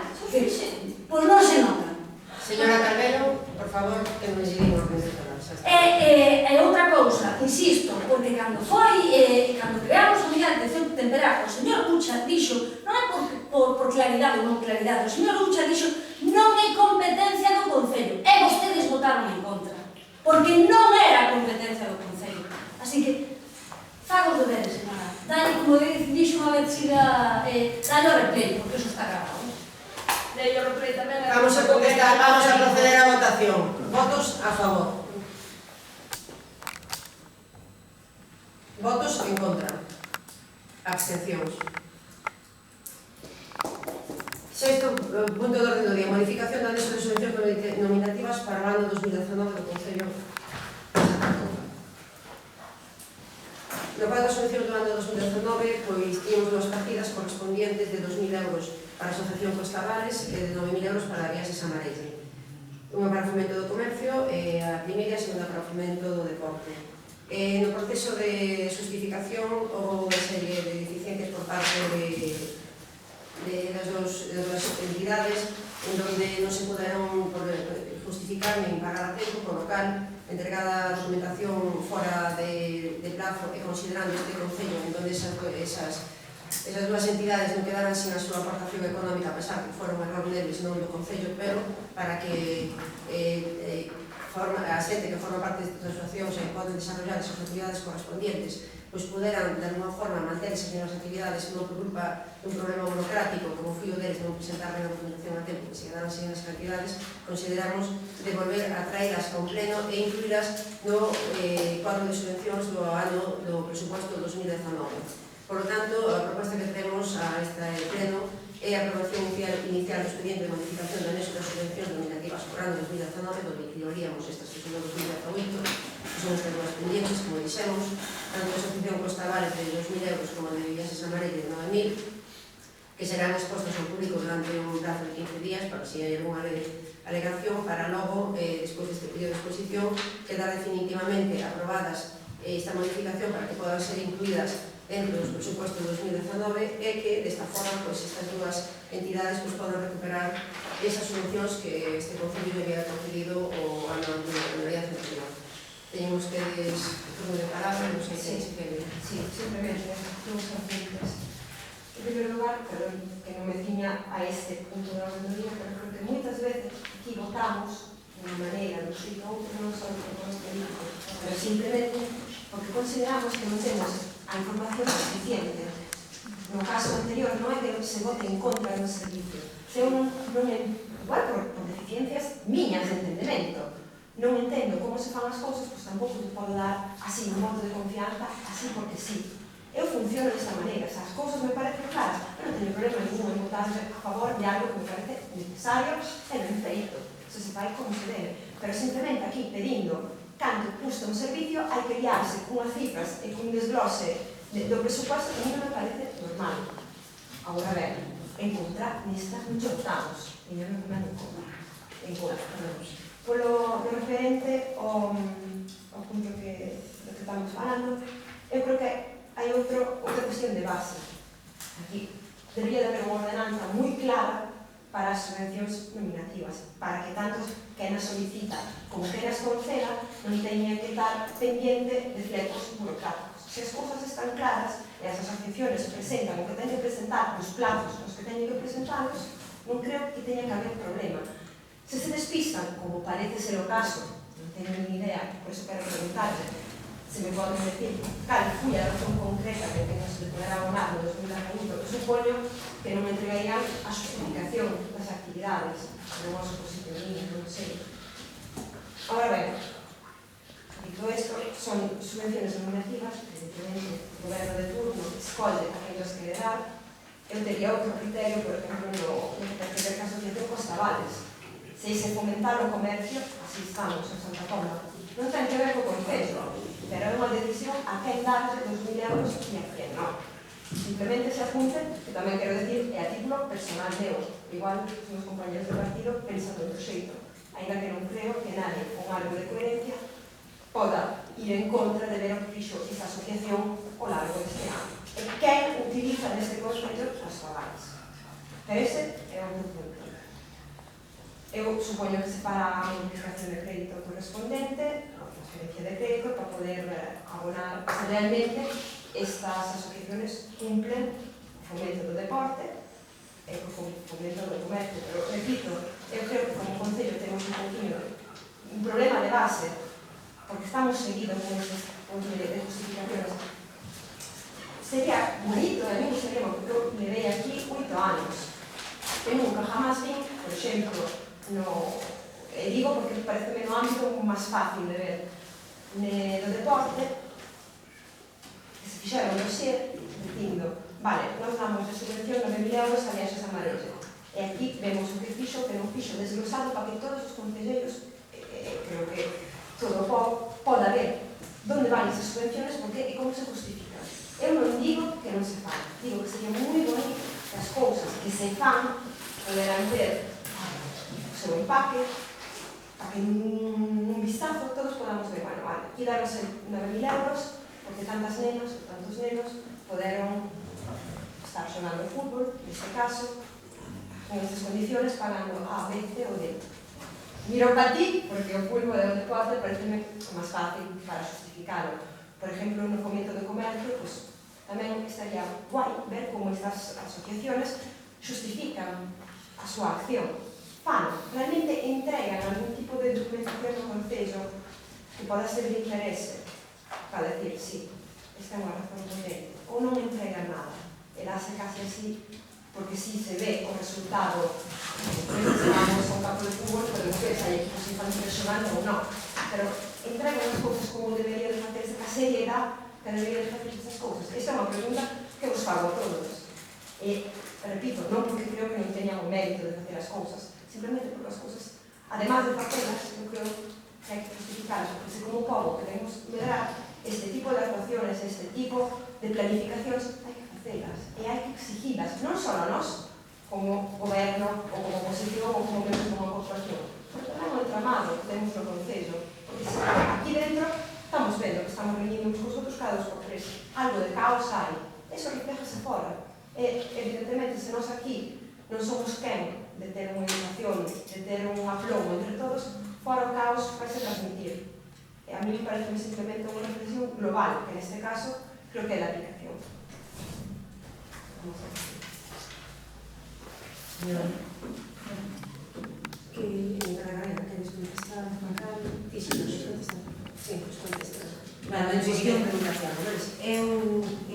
Speaker 7: pois non se nota.
Speaker 1: Señora Carmelo, por favor, que non seguimos con esta conversa.
Speaker 7: E outra cousa, insisto, porque cando creamos a unidade de atención temperá, o señor Ucha dixo, non é por claridade ou non claridade, o señor Ucha dixo non é competencia do Concello, e vostedes votaron en contra, porque non era competencia do Concello. Así que, faga os deberes, señora. Dalle, como dixo unha vez, dalle o replay, porque eso está grabado.
Speaker 5: Dalle o replay tamén.
Speaker 1: Vamos a contestar, vamos a proceder a votación. Votos a favor. Votos en contra. Abstencións. Sexto punto de orden do día. Modificación da anexo de subvención nominativas para o ano 2019 do Concello de Santa Cruz. No pago das subvencións do ano 2019, pois tínhamos dúas partidas correspondientes de 2.000 euros para a Asociación Costavales e de 9.000 euros para Viaxes a Marelle. Unha para o fomento do comercio e a primeira e a segunda para o fomento do deporte. No proceso de justificación houve unha serie de deficiencias por parte das dúas entidades en donde non se puderon justificar nin pagar a tempo, por lo cal entregada a documentación fora de plazo e considerando este Concello en donde esas dúas entidades non quedaran sin a súa aportación económica, a pesar que foron error deles non do Concello, pero para que a xente que forma parte destas asociacións e poden desarrollar esas actividades correspondientes pois puderan, de alguma forma, manterse en as actividades non por culpa dun problema burocrático, como fío deles non presentar a documentación a tempo, que se quedaran sin as actividades, consideramos de volver a traelas a un pleno e incluirlas no cuadro de subvencións do ano do presupuesto 2019. Por lo tanto, a proposta que traemos a este pleno é a aprobación inicial do expediente de modificación do anexo das subvencións nominativas por ano 2019, donde incluiríamos estas que son do 2018, que son estas dúas pendientes, como dixemos, tanto a Asociación Costavales de 2.000 euros como a de Viaxes a Marelle de 9.000, que serán expostos ao público durante un plazo de 15 días, para si hai alguna alegación, para logo, despois deste período de exposición, quedar definitivamente aprobadas esta modificación para que podan ser incluídas dentro dos presupuestos de 2019 e que, desta forma, estas dúas entidades podan recuperar esas subvencións que este Concello había concedido o ano anterior. Teñemos que turno de palabra, non sei se quere.
Speaker 2: Sí, simplemente, dous apuntes. En primeiro lugar, que non me ciña a este punto da orden do día, pero creo que moitas veces aquí votamos de unha maneira, non sei como, non só por os políticos, pero simplemente porque consideramos que non temos a información suficiente. No caso anterior non é que se vote en contra do servicio, se non igual por deficiencias miñas de entendemento. Non entendo como se fan as cousas, pois tampouco te podo dar así un voto de confianza, así porque sí. Eu funciono desta maneira, se as cousas me parecen claras, eu non teño problema ningún en votar a favor de algo que me parece necesario e ben feito. Se fai como se debe. Pero simplemente aquí pedindo canto custa un servicio, hai que guiarse cunhas cifras e cun desglose do presupuesto que a mí non me parece normal. Agora, ben, en contra, nesta non votamos, e non me en contra. En contra, perdón. Polo referente ao punto que estamos falando, eu creo que hai outra cuestión de base. Aquí debería de haber unha ordenanza moi clara para as subvencións nominativas, para que tanto quen as solicita como quen as conceda non teña que estar pendiente de flecos burocráticos. Se as cousas están claras e as asociacións presentan o que teñen que presentar os plazos nos que teñen que presentalos, non creo que teña que haber problema. Se se despistan, como parece ser o caso, non teño ni idea, por eso quero preguntarle, se me poden decir cal foi a razón concreta de que non se poderá abonar no 2021, que supoño que non me entregarían a justificación das actividades, non a suposición, non sei. Ahora ben, dito isto, son subvenciones nominativas, evidentemente, o goberno de turno escolhe aquelas que le dá. Eu tería outro criterio, por exemplo, no que ten que ver ca Asociación Costavales. Se fomentar o comercio, así estamos en Santa Comba, non ten que ver co Concello, pero é unha decisión a quen darlle 2.000 euros e a quen non. Simplemente se apunten, que tamén quero decir, é a título personal meu. Igual, os meus compañeros de partido pensan do outro xeito. Ainda que non creo que nadie con algo de coherencia poda ir en contra de ver o que fixo esta asociación ao largo deste ano. E quen utiliza neste Concello as cabales. Pero ese é outro punto. Eu supoño que se para a modificación de crédito correspondente, a transferencia de crédito, para poder abonar realmente estas asociaciones cumplen o fomento do deporte e o fomento do comercio. Pero, repito, eu creo que como Concello temos un problema de base, porque estamos seguidos con estes puntos de justificaciones. Sería bonito, a mí sería porque eu levei aquí 8 anos. Eu nunca jamás vi, por exemplo, e digo porque parece no ámbito máis fácil de ver do deporte, que se fixeron no dossier dicindo, vale, nós damos de subvención 9.000 euros a Viaxes a Marelle, e aquí vemos o que fixo, que non fixo, desglosado para que todos os concelleiros, creo que todo poda ver onde van esas subvenciones, porque e como se justifica. Eu non digo que non se fan, digo que sería moi bonito que as cousas que se fan poderán ter o seu empaque, para que nun vistazo todos podamos ver, bueno, vale, aquí daros 9.000 euros, porque tantas nenas ou tantos nenos poderon estar xogando fútbol, neste caso, con estas condiciones, pagando A, B, C ou D. Miro para ti, porque o fútbol é o deporte, parece-me máis fácil para justificalo. Por exemplo, no fomento do comercio, pues, tamén estaría guai ver como estas asociaciones justifican a súa acción. Fan, realmente entregan algún tipo de documentación no concello que poda ser de interese para decir, sí, esta é unha razón potente, ou non entregan nada. E dáse casi así, porque si se ve o resultado, se vamos a un campo de fútbol, pero non sei se hai equipos infantiles xogando ou non, pero entregan as cousas como debería de facerse, a seriedade que debería de facerse estas cousas. Esta é unha pregunta que vos fago a todos. E, repito, non porque creo que non teñan o mérito de facer as cousas, simplemente porque as cousas, además de facelas, eu creo que hai que justificarlas, porque se como povo queremos medrar este tipo de actuaciones, este tipo de planificacións, hai que facelas e hai que exigilas, non só a nós, como goberno, ou como oposición, ou como membros de unha corporación, porque tamén o entramado que temos no Concello, porque se aquí dentro estamos vendo que estamos reunindo uns cos outros cada dos por tres, algo de caos hai, eso reflejase fora. E, evidentemente, se nós aquí non somos quen de ter unha educación, de ter un aplomo entre todos, fora o caos vai se transmitir. E a mí me parece simplemente unha reflexión global, que neste caso creo que é a aplicación.
Speaker 1: Que encargará que nos contestar, Juan Carlos, sí, nos contestar.
Speaker 8: Bueno, en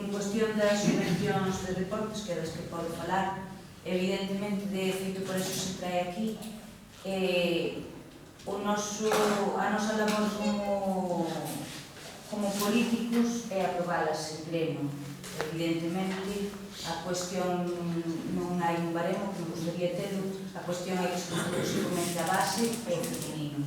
Speaker 8: cuestión das subvencións de deportes, que é das que podo falar, evidentemente, de feito por eso se trae aquí, a nosa labor como políticos é aprobalas en pleno. Evidentemente, a cuestión non hai un baremo, que me gustaría ter, a cuestión é que se comente a base e o feminino.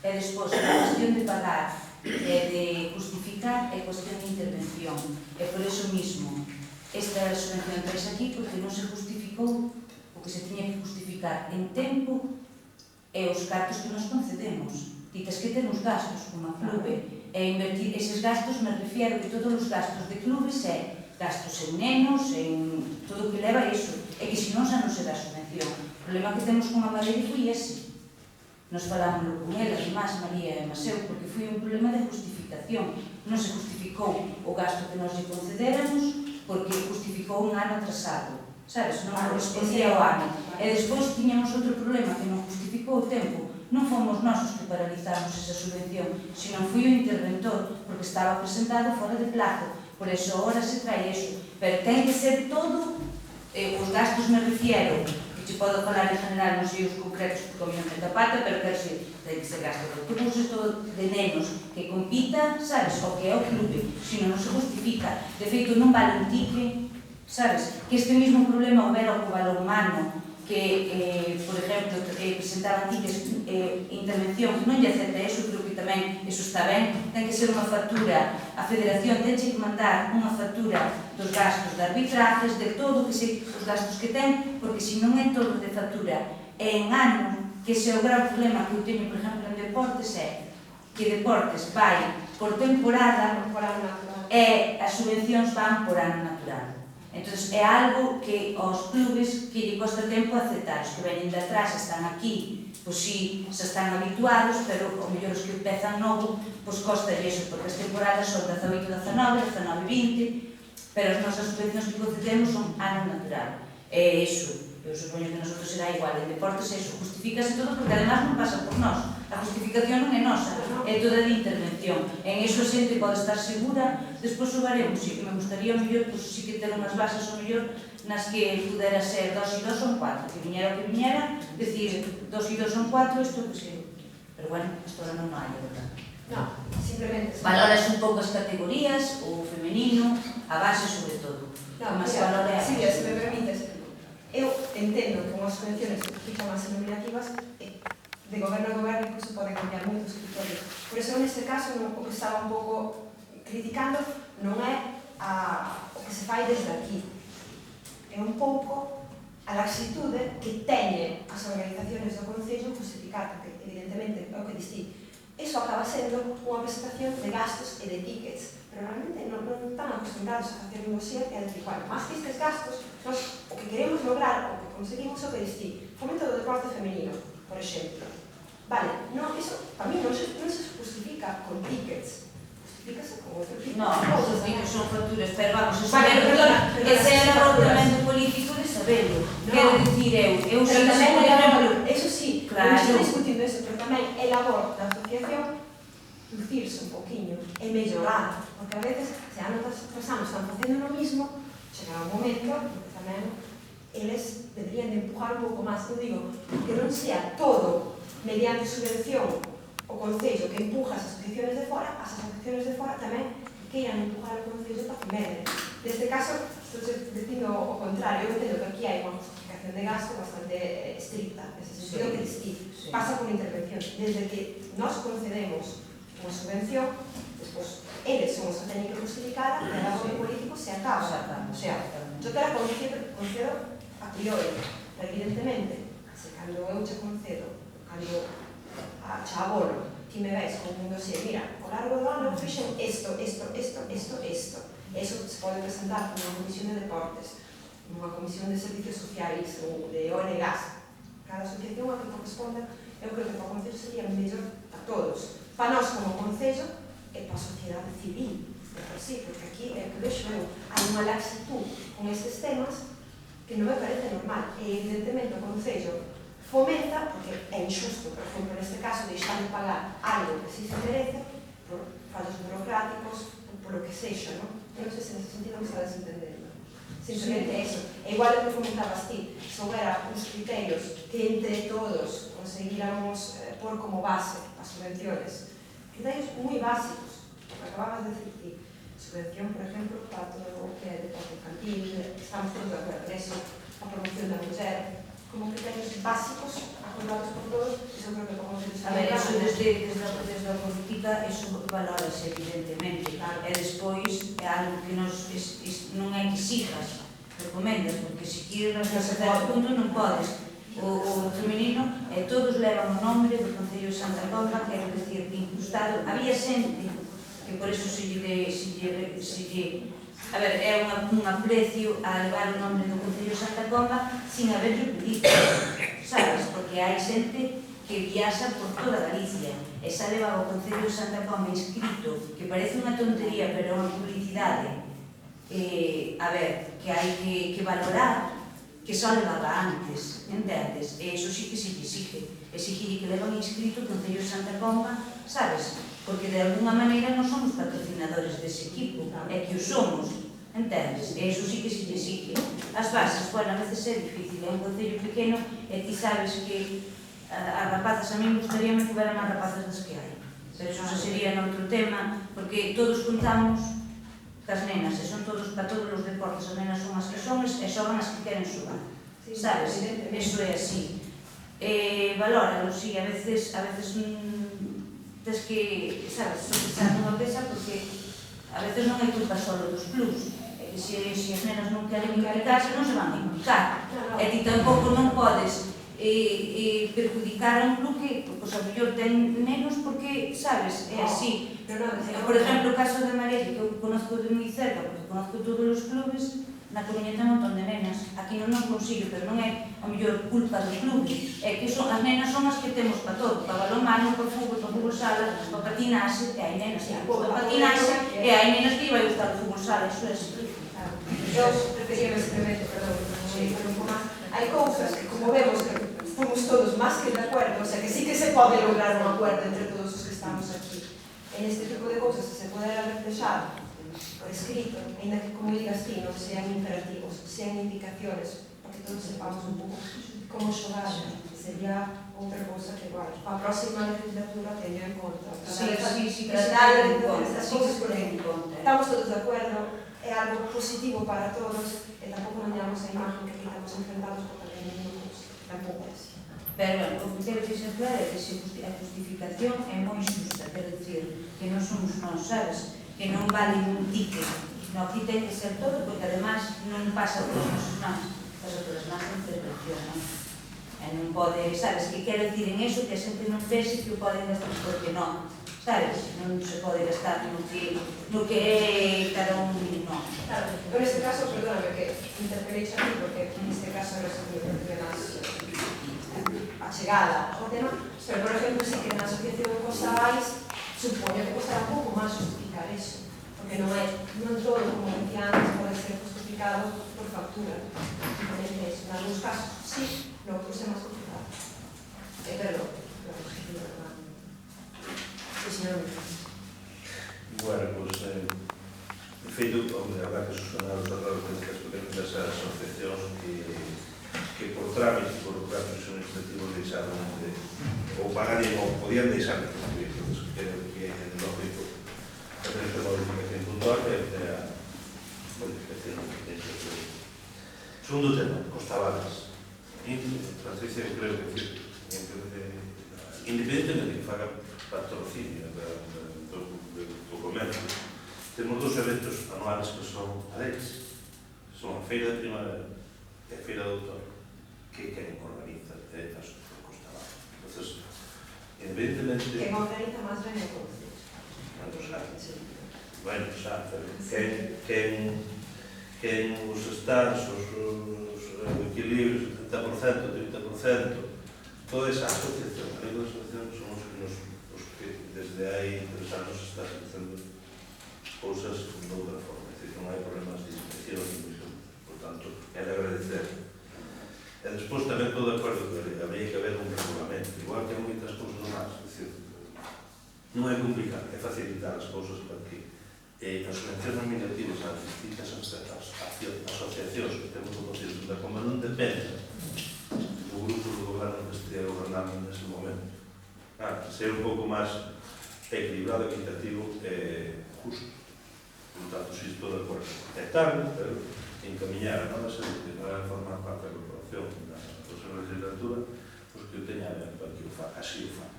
Speaker 8: E despois, a cuestión de pagar e de justificar é cuestión de intervención. E por eso mismo, esta subvención traes aquí porque non se justificou o que se tiña que justificar en tempo e os cartos que nos concedemos. Dites que temos gastos como a clube e invertir eses gastos, me refiero que todos os gastos de clubes é gastos en nenos, en todo o que leva iso, e que se non xa non se dá subvención. O problema que temos con a Madeira foi ese. Nos falámoslo con ela, además, María e Maseu, porque foi un problema de justificación. Non se justificou o gasto que nos lle concedéramos porque justificou un ano atrasado. Sabes? Non correspondía ao ano. E despois tiñamos outro problema que non justificou o tempo. Non fomos nós os que paralizamos esa subvención, senón foi o interventor, porque estaba presentado fora de plazo. Por eso ahora se trae eso. Pero ten que ser todo, os gastos me refiero, que te podo falar en general, non sei os concretos porque a mí non me pata, pero quero ser, ten que ser gasto de autobuses, todo de nenos, que compita, sabes, o que é o clube, senón non se justifica. De feito, non vale un tique, sabes, que este mismo problema houbera co balonmano, que, por exemplo, presentaban tiques intervención, non lle acepta eso, creo que tamén eso está ben, ten que ser unha factura, a federación ten que mandar unha factura dos gastos de arbitrajes, de todo que se, os gastos que ten, porque se non é todo de factura, e en ano, que ese é o gran problema que eu teño, por exemplo, en deportes, é que deportes vai por temporada e as subvencións van por ano natural. Entón, é algo que aos clubes que lle costa tempo aceptar. Os que veñen de atrás están aquí, pois si, se están habituados, pero o mellor os que empezan novo, pois costa iso, porque as temporadas son 18-19, 19-20, pero as nosas subvencións que concedemos son ano natural. É iso. Eu supoño que nosotros será igual. En deportes é iso. Justifícase todo porque además non pasa por nós. A justificación non é nosa, é toda de intervención. En iso a xente pode estar segura. Despois o baremos, si que me gustaría o mellor, pois si que ter unhas bases o mellor nas que pudera ser 2 e 2 son 4, que viñera o que viñera, decir 2 e 2 son 4, isto que sei. Pero bueno, isto non hai, de verdad.
Speaker 2: Non, simplemente...
Speaker 8: Valoras un pouco as categorías, o femenino, a base sobre todo.
Speaker 2: Non, mira, Silvia, se me permites, eu entendo que unhas subvenciones que son as nominativas de goberno a goberno que se poden cambiar moitos criterios. Por eso, neste caso, o que estaba un pouco criticando non é o que se fai desde aquí. É un pouco a laxitude que teñen as organizacións do Concello justificar, porque evidentemente é o que distí. Iso acaba sendo unha presentación de gastos e de tickets, pero realmente non están acostumbrados a facer un dossier e a decir, bueno, máis que estes gastos, nós o que queremos lograr, o que conseguimos o que distí, fomento do deporte femenino, por exemplo. Vale, non, iso, para mí non se justifica con tickets, justifícase con outro tipo
Speaker 8: No,
Speaker 2: de cousas.
Speaker 8: os tickets son facturas, pero vamos,
Speaker 2: Vale, perdona,
Speaker 8: ese era o argumento político de saberlo. Quero dicir eu
Speaker 2: Pero
Speaker 8: sei,
Speaker 2: tamén
Speaker 8: por
Speaker 2: é labor,
Speaker 8: exemplo,
Speaker 2: eso sí,
Speaker 8: claro.
Speaker 2: non estou discutindo eso, pero tamén é labor da asociación lucirse un poquinho e mellorar, porque a veces, se as outras persoas están facendo lo mismo, chegará un momento que tamén eles deberían de empujar un pouco máis. Eu digo, que non sea todo mediante subvención o Concello que empuja as asociaciones de fora, as asociaciones de fora tamén queiran empujar o Concello para que medre. Neste caso, estou dicindo o contrario, eu entendo que aquí hai unha justificación de gasto bastante estricta, nese sentido que pasa por intervención. Desde que nós concedemos unha subvención, despois eles son os que teñen que justificar e a labor político se acaba. O sea, yo te la concedo a priori, pero evidentemente, se cando eu che concedo, cando a chabolo, ti me ves con un dossier, mira, ao largo do ano fixen isto, eso se pode presentar nunha comisión de deportes, nunha comisión de servicios sociais ou de ONGs. Cada asociación a que corresponda, eu creo que para o Concello sería mellor a todos. Para nós como Concello e para a sociedade civil, sí, porque aquí é que vexo eu, hai unha laxitud con estes temas que non me parece normal. E evidentemente o Concello fomenta, porque é injusto, por exemplo, neste caso, deixar de pagar algo que si se merece por fallos burocráticos, por lo que sexa, non? Eu non sei se nesse sentido me estades entendendo. Simplemente é iso. É igual o que comentabas ti, se houbera uns criterios que entre todos conseguíramos por como base as subvenciones, criterios moi básicos, o que acababas de decir ti, subvención, por exemplo, para todo o que é deporte infantil, estamos todos de acordo en eso, a promoción da muller, como criterios básicos acordados por todos, eso creo que podemos
Speaker 8: a ver, eso desde a política, eso valórase evidentemente, e despois é algo que non é que exijas, recomendas, porque se quieres facer o punto non podes. O femenino, todos levan o nombre do Concello de Santa Comba, quero dicir, incrustado. Había xente que por eso se lle a ver, é un aprecio a levar o nombre do Concello de Santa Comba sin haberlo pedido, sabes? Porque hai xente que viaxa por toda Galicia e xa leva o Concello de Santa Comba inscrito, que parece unha tontería, pero é unha publicidade, a ver, que hai que valorar, que só levaba antes, entendes? E iso sí que se exige que levan inscrito o Concello de Santa Comba, sabes? Porque de alguna maneira non somos patrocinadores dese equipo, é que o somos, entendes? E iso sí que se exige. As bases, bueno, a veces é difícil, é un concello pequeno e ti sabes que as rapazas, a mí me gustaría que houberan máis rapazas das que hai, pero iso sería noutro tema, porque todos contamos as nenas, e son todos para todos os deportes, as nenas son as que son e xogan as que queren xogar, sabes? Iso é así. Valóralo, sí, a veces tens que, sabes, sopesar unha pesa porque a veces non hai culpa só dos clubs, e que se as nenas non queren implicarse, non se van a implicar, e ti tampouco non podes perjudicar a un club que, pois, a mellor ten nenos porque, sabes, é así. Por exemplo, o caso de Marelle, que eu conozco de moi cerca, porque conozco todos os clubes, na Coruña ten un montón de nenas. Aquí non nos consigo, pero non é a mellor culpa dos clubes. É que as nenas son as que temos para todo, para balonmano, para fútbol sala, para patinaxe, e hai nenas que para patinaxe, e hai nenas que vai gustar o fútbol sala, iso é así.
Speaker 2: Eu prefería simplemente, perdón, hai cousas que, como vemos, que estamos todos máis que de acuerdo, o sea, que sí que se pode lograr un acuerdo entre todos os que estamos aquí. En este tipo de cousas que se podera reflexar por escrito, ainda que, como digas ti, non sean imperativos, sean indicaciones, para que todos sepamos un pouco como xogar, sería outra cousa que, bueno, para a próxima legislatura teño en conta.
Speaker 8: Sí,
Speaker 2: tratar de estas cousas, porque estamos todos de acuerdo, é algo positivo para todos, e tampouco non damos a imagen que aquí estamos enfrentados por tamén minutos, tampouco é así.
Speaker 8: Pero, bueno, o que quero dixer claro é que a justificación é moi xusta, quero dicir, que non somos nós, sabes? Que non vale un ticket, No, aquí ten que ser todo, porque además non pasa por as nosas mans, pasa por as mans de intervención, non? E non pode, sabes, que quero dicir en eso que a xente non pense que o poden gastar porque non, sabes? Non se pode gastar no que é cada un, non.
Speaker 2: Claro, en este caso, perdóname que interpeléis a mí, porque en este caso eres más achegada ao tema, pero, por exemplo, sí que na asociación de Costais supoño que costará un pouco máis justificar eso, porque non todo, como decía antes, pode ser justificado por factura. Simplemente eso. En algúns casos, sí, no que é máis complicado. Perdón. Sí, señor.
Speaker 4: Bueno, pues, de feito, a verdade que Susana nos ha dado cuenta que as asociacións que por trámite, por casos administrativos deixaron de, ou pagarían ou podían deixar de construir, que é lógico hacer esta modificación puntual que é a modificación de este. Segundo tema, Costavales. Patricia, creo que independentemente que faga patrocinio do comercio, temos dos eventos anuales que son alegres, son a Feira de Primavera e a Feira de Outono, que quen organiza a Asociación Costavales. Entonces, evidentemente...
Speaker 2: Quen organiza máis ben o concello.
Speaker 4: Bueno, xa, quen os stands, os equilibrios, 70%, 30%, toda esa asociación, a nivel da asociación, son os que desde hai 3 anos están facendo cousas de outra forma, é dicir, non hai problemas de inspección ni misión, por tanto, é de agradecer. E despois tamén estou de acordo que habría que haber un regulamento, igual que hai moitas cousas máis, é dicir, non é complicado, é facilitar as cousas para que as subvencións nominativas ás distintas asociacións que temos o Consello da Comba non dependen do grupo do goberno que estea gobernando nese momento. Ser un pouco máis equilibrado, equitativo e justo. Por tanto, si estou de acordo. É tarde, pero encamiñar a nova saúde que vai formar parte da corporación na próxima legislatura, pois que o teña ben para que o faga, así o faga.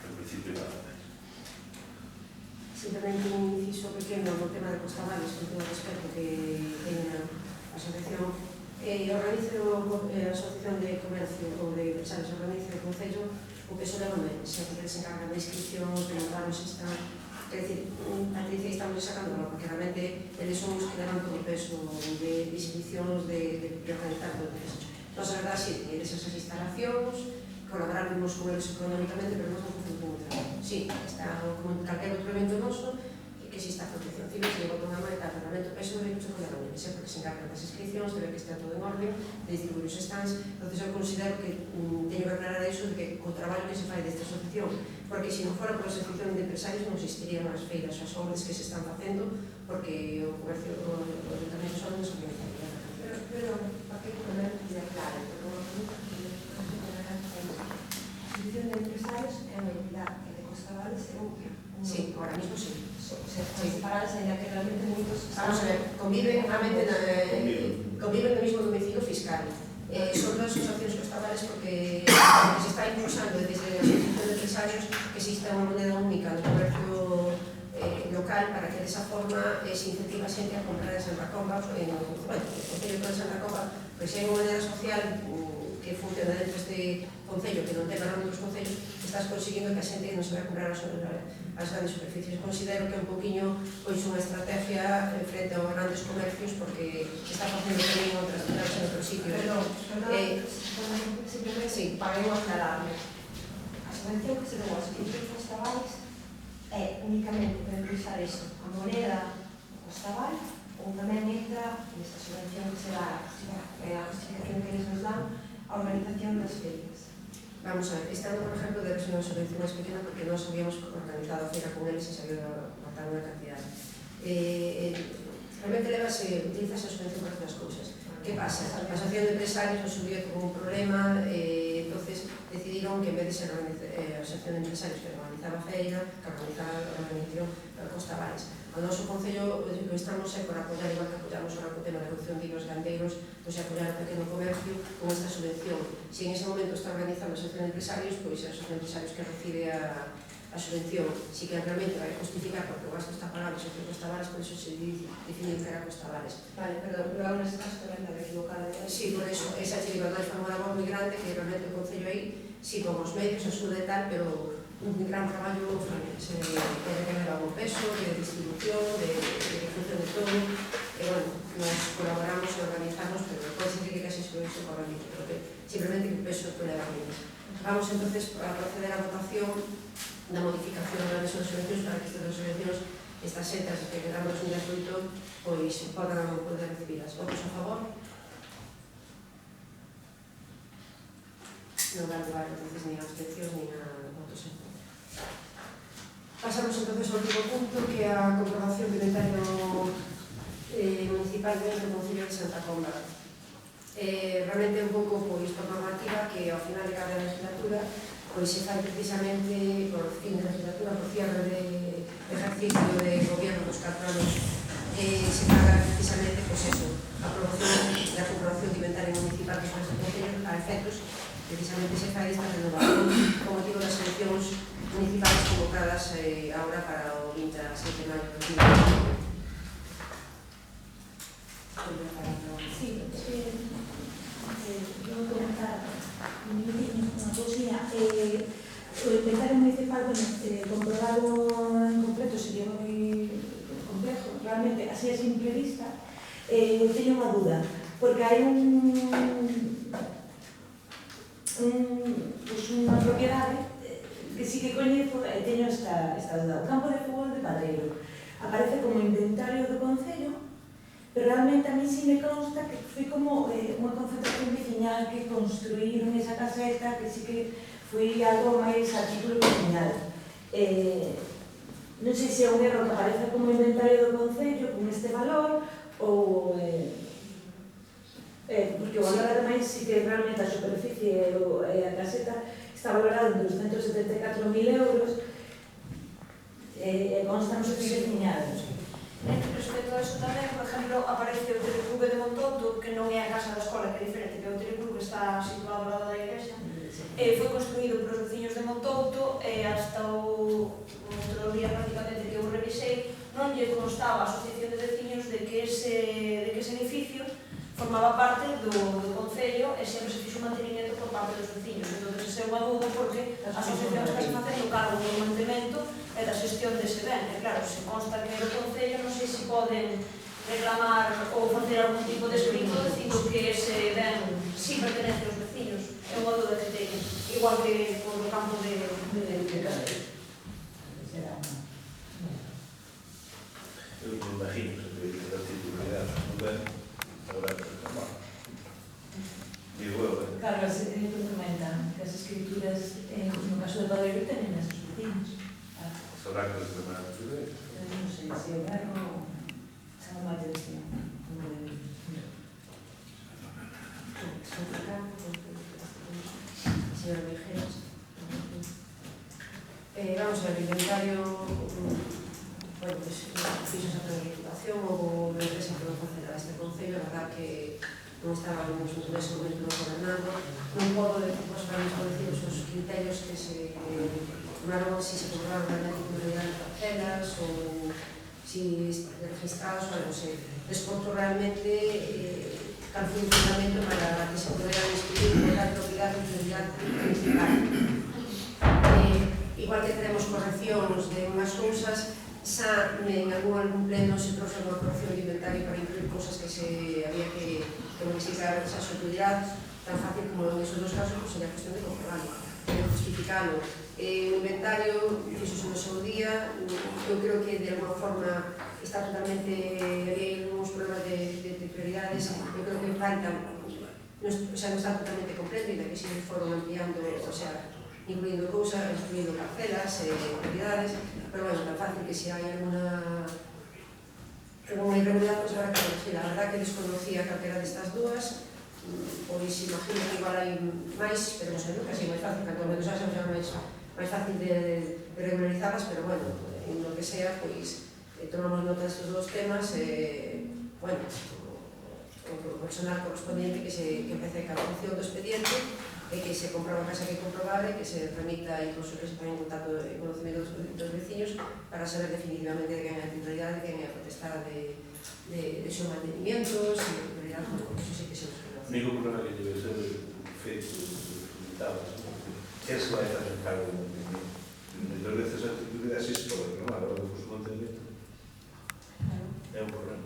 Speaker 4: En principio, nada máis.
Speaker 1: Simplemente un inciso pequeno no tema de Costavales, con todo o respeto que ten a asociación. Organiza a Asociación de Comercio ou de Empresarios, organiza o Concello, o que soleva sempre que se encarga da inscripción, preguntarnos se está... É dicir, Patricia, estamos sacando, porque realmente eles son os que levan todo o peso de inscripcións, de organizar todo o peso. Nós, a verdade, sí, eles esas instalacións, colaboraremos con eles económicamente, pero nós non facemos ningún traballo. Sí, está como calquer outro evento noso, que exista a protección civil, que botou unha meta, realmente o peso de que se colera un índice, porque se encargan das inscripcións, de ver que está todo en orden, de distribuir os stands. Entonces, eu considero que teño que aclarar eso de que o traballo que se fai desta asociación, porque se non fora por a asociación de empresarios non existirían as feiras, as obras que se están facendo, porque o comercio, o ayuntamiento son as organizacións.
Speaker 2: Pero, para que poner que aclare, porque unha pregunta que a asociación de empresarios é unha entidade, que de Costavales é outra.
Speaker 1: Sí, ahora mismo sí.
Speaker 2: O sea, están separadas, ainda que realmente moitos...
Speaker 1: Vamos a ver, conviven realmente conviven no mismo domicilio fiscal. Son dos asociacións Costavales porque se está impulsando desde a asociación de empresarios que exista unha moneda única no comercio local para que desa forma se incentiva a xente a comprar en Santa Comba, en o Concello de Santa Comba, pois é unha moneda social que funciona dentro deste Concello, que non ten nada outros concellos, estás conseguindo que a xente non se vai a comprar as grandes superficies. Considero que é un poquinho pois unha estrategia frente aos grandes comercios, porque está facendo tamén outras cidades en outros sitios.
Speaker 2: Perdón, simplemente
Speaker 1: sí,
Speaker 2: para eu aclararme. A subvención que se deu aos equipos Costavales é únicamente para impulsar isto, a moneda Costaval, ou tamén entra nesta subvención que se dá, a justificación que eles nos dan, a organización das feiras.
Speaker 1: Vamos a ver, este ano, por exemplo, debe ser unha subvención máis pequena porque nós habíamos organizado a feira con eles e se había aportado unha cantidad. Realmente utilizase a subvención para outras cousas. Que pasa? A Asociación de Empresarios nos subiu como un problema, entonces decidiron que en vez de ser a Asociación de Empresarios que organizaba a feira, que organizaba a organización Costavales. O noso Concello o estamos por apoiar, igual que apoiamos ahora co tema da reducción de los gandeiros, pois apoiar o pequeno comercio con esta subvención. Se en ese momento está organizando a Asociación de Empresarios, pois a Asociación de Empresarios que recibe a a subvención, si que realmente vai justificar porque o gasto está pagado, se que costa varas, por eso se definiu que era costa varas.
Speaker 2: Vale, perdón, pero aún neste caso tamén estaba equivocada.
Speaker 1: Sí, por eso, esa chica non é forma de labor moi grande que realmente o Concello aí, sí, con os medios, axuda e tal, pero un gran traballo se pode tener algún peso, de distribución, de difusión de todo, e bueno, nos colaboramos e organizamos, pero pode ser que casi sobre eso para mí, pero que simplemente que o peso puede haber menos. Vamos entonces a proceder a votación da modificación das subvencións para que estas subvencións, estas setas que quedan en 2018, pois podan recibidas. Votos a favor? Non dá lugar entonces ni a abstención ni a votos en contra. Pasamos entonces ao último punto, que é a comprobación do inventario municipal do Concello de Santa Comba. Realmente un pouco pois por normativa que ao final de cada legislatura pois se fai precisamente por fin de legislatura, por cierre de ejercicio de gobierno dos 4 anos, se paga precisamente pois eso, a aprobación da comprobación de inventario municipal dos concellos a efectos, precisamente se fai esta renovación con motivo das eleccións municipales convocadas agora para o 27 de maio de 2020.
Speaker 9: Sí, vou comentar unha cousinha. O inventario municipal, comprobado en completo sería moi complejo, realmente, así a simple vista. Teño unha duda, porque hai unha propiedade que sí que coñezo e teño esta duda. O campo de fútbol de Padreiro aparece como inventario do Concello, pero realmente a mí sí me consta que foi como unha concentración veciñal que construíron esa caseta, que sí que foi algo máis a título veciñal. Non sei se é un erro que aparece como inventario do Concello con este valor ou... porque o valor ademais sí que realmente a superficie e a caseta está valorado en 274.000 euros e consta nos servicios veciñados.
Speaker 5: Respecto a eso tamén, por exemplo, aparece o Teleclube de Montoto, que non é a casa da escola, que é diferente, que é o Teleclube que está situado ao lado da igrexa. Foi construído por os veciños de Montoto e hasta outro día prácticamente que eu revisei, non lle constaba a asociación de veciños de que ese edificio formaba parte do Concello e sempre se fixo mantenimento por parte dos veciños. Entón, ese é unha dúda porque as asociacións que se facen o cargo do mantemento e da xestión dese ben. E claro, se consta que é do Concello, non sei se poden reclamar ou facer algún tipo de escrito dicindo que ese ben sí pertenece aos veciños. É unha dúda que teño, igual que por o campo de Cadero.
Speaker 4: Eu me imagino que se debe ter a titularidade do ben, habrá que reclamar. Digo eu,
Speaker 9: Claro, se comentan que as escrituras, no caso de Padreiro, teñen as vecinos.
Speaker 4: habrá que reclamar a titularidade.
Speaker 9: Non sei se o verbo chama a atención.
Speaker 1: Señor Vigeras. Vamos a ver, el inventario, bueno, pues, fixos a planificación, houve unha empresa que non facera este Concello, a verdad que non estábamos nese momento gobernando, non podo decir, pues, para decir os criterios que se tomaron, si se comprobaron realmente con realidad de parcelas, ou si registrados, o non sei. Desconto realmente cal foi o fundamento para que se poderan discutir por la propiedad e prioridad municipal. Igual que tenemos correccións de unhas cousas, xa en algún pleno se trouxe unha corrección de inventario para incluir cousas que se había que modificar esa utilidad, tan fácil como en esos dos casos, pues sería cuestión de comprobarlo, de justificarlo. O inventario, fixo no seu día, eu creo que de alguna forma está totalmente, había uns problemas de prioridades, eu creo que faltan, o sea, non está totalmente completo, e que se foron ampliando, o sea, incluindo cousas, incluindo parcelas, prioridades, pero bueno, tan fácil que se hai alguna irregularidade, pois habrá que corregir. A verdad que desconocía calquera destas dúas, pois imagino que igual hai máis, pero non sei, nunca sei máis fácil, cando menos xa máis fácil de regularizarlas, pero bueno, en lo que sea, pois tomamos nota destes dos temas, bueno, o personal correspondiente que empece a función do expediente, que se comproba a casa que comprobable, que se remita incluso que se ponga en contacto e conocimiento dos veciños para saber definitivamente de quen é a titularidade, de quen é a potestade de seus mantenimientos, e en realidad, eso sí que se nos queda.
Speaker 4: O único problema que debe ser feito limitadas, que se vai estar en cargo do mantenimiento. Muitas veces a titularidade existe por reclamar, agora depois o mantenimiento é un problema.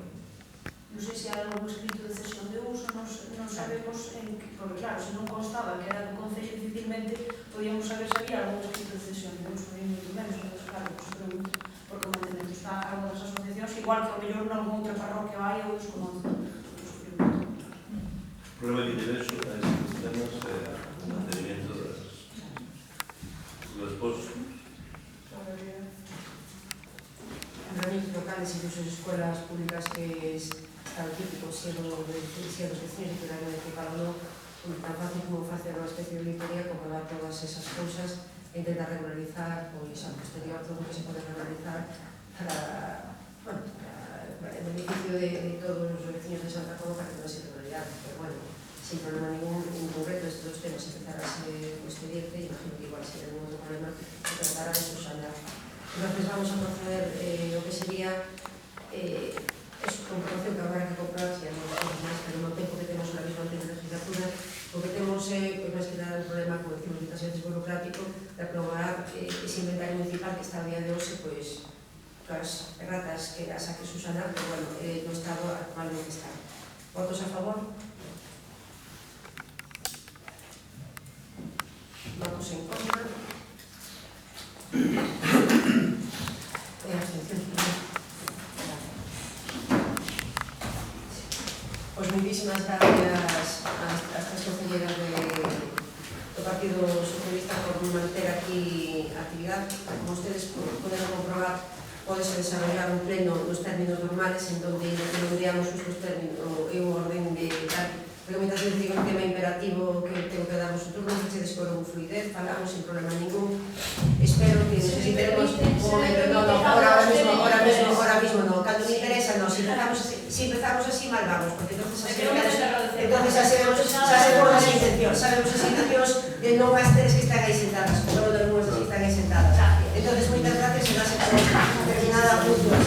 Speaker 5: Non sei se hai algún escrito de cesión de uso, non sabemos en que, porque claro, se non constaba que era do Concello, dificilmente podíamos saber se había algún escrito de cesión de uso, nem moito menos, entonces claro, pues pregunto, porque o mantenimento está a cargo das asociacións, igual que ao mellor nalgún outra parroquia hai ou desconoce.
Speaker 4: O problema que tiene eso a estos temas é o mantenimiento dos postos.
Speaker 1: Organismos locales, incluso escuelas públicas que es tan típico siendo vecinos y que cada uno tan fácil como hacer una especie de auditoría, comprobar todas esas cosas e intentar regularizar, pues al posterior todo lo que se puede regularizar para el beneficio de todos los vecinos de Santa Coloma, para que no sea regularidad. Pero bueno, sin problema ningún, en concreto estos dos temas empezará a ser un expediente, imagino que igual si hay algún otro problema se tratará de subsanar. Entonces vamos a proceder lo que sería es comprobación que habrá que comprar, si hay cosas más, pero no tiempo que tenemos una misma legislatura, porque tenemos pues más que nada un problema, como decimos, muchas veces burocrático, de aprobar ese inventario municipal que está a día de hoy, pues las erratas que las hay que subsanar, pero bueno, no estado actual no está. ¿Votos a favor? ¿Votos en contra? Pues muchísimas gracias a estas compañeras del Partido Socialista por mantener aquí actividad. Como ustedes pueden comprobar, puede desarrollar un pleno en los términos normales en donde tendríamos estos términos en un orden de tal. Recomendación de un tema imperativo que tengo que dar un turno, que se con fluidez, falamos sin problema ningún. Espero que necesitemos un momento, ahora mismo no, cuando me interesa no, si empezamos así mal vamos, porque entonces sabemos las intenciones de no másteres que están ahí sentadas, como de algunas que están ahí sentadas. Entonces muchas gracias y gracias por terminada la función.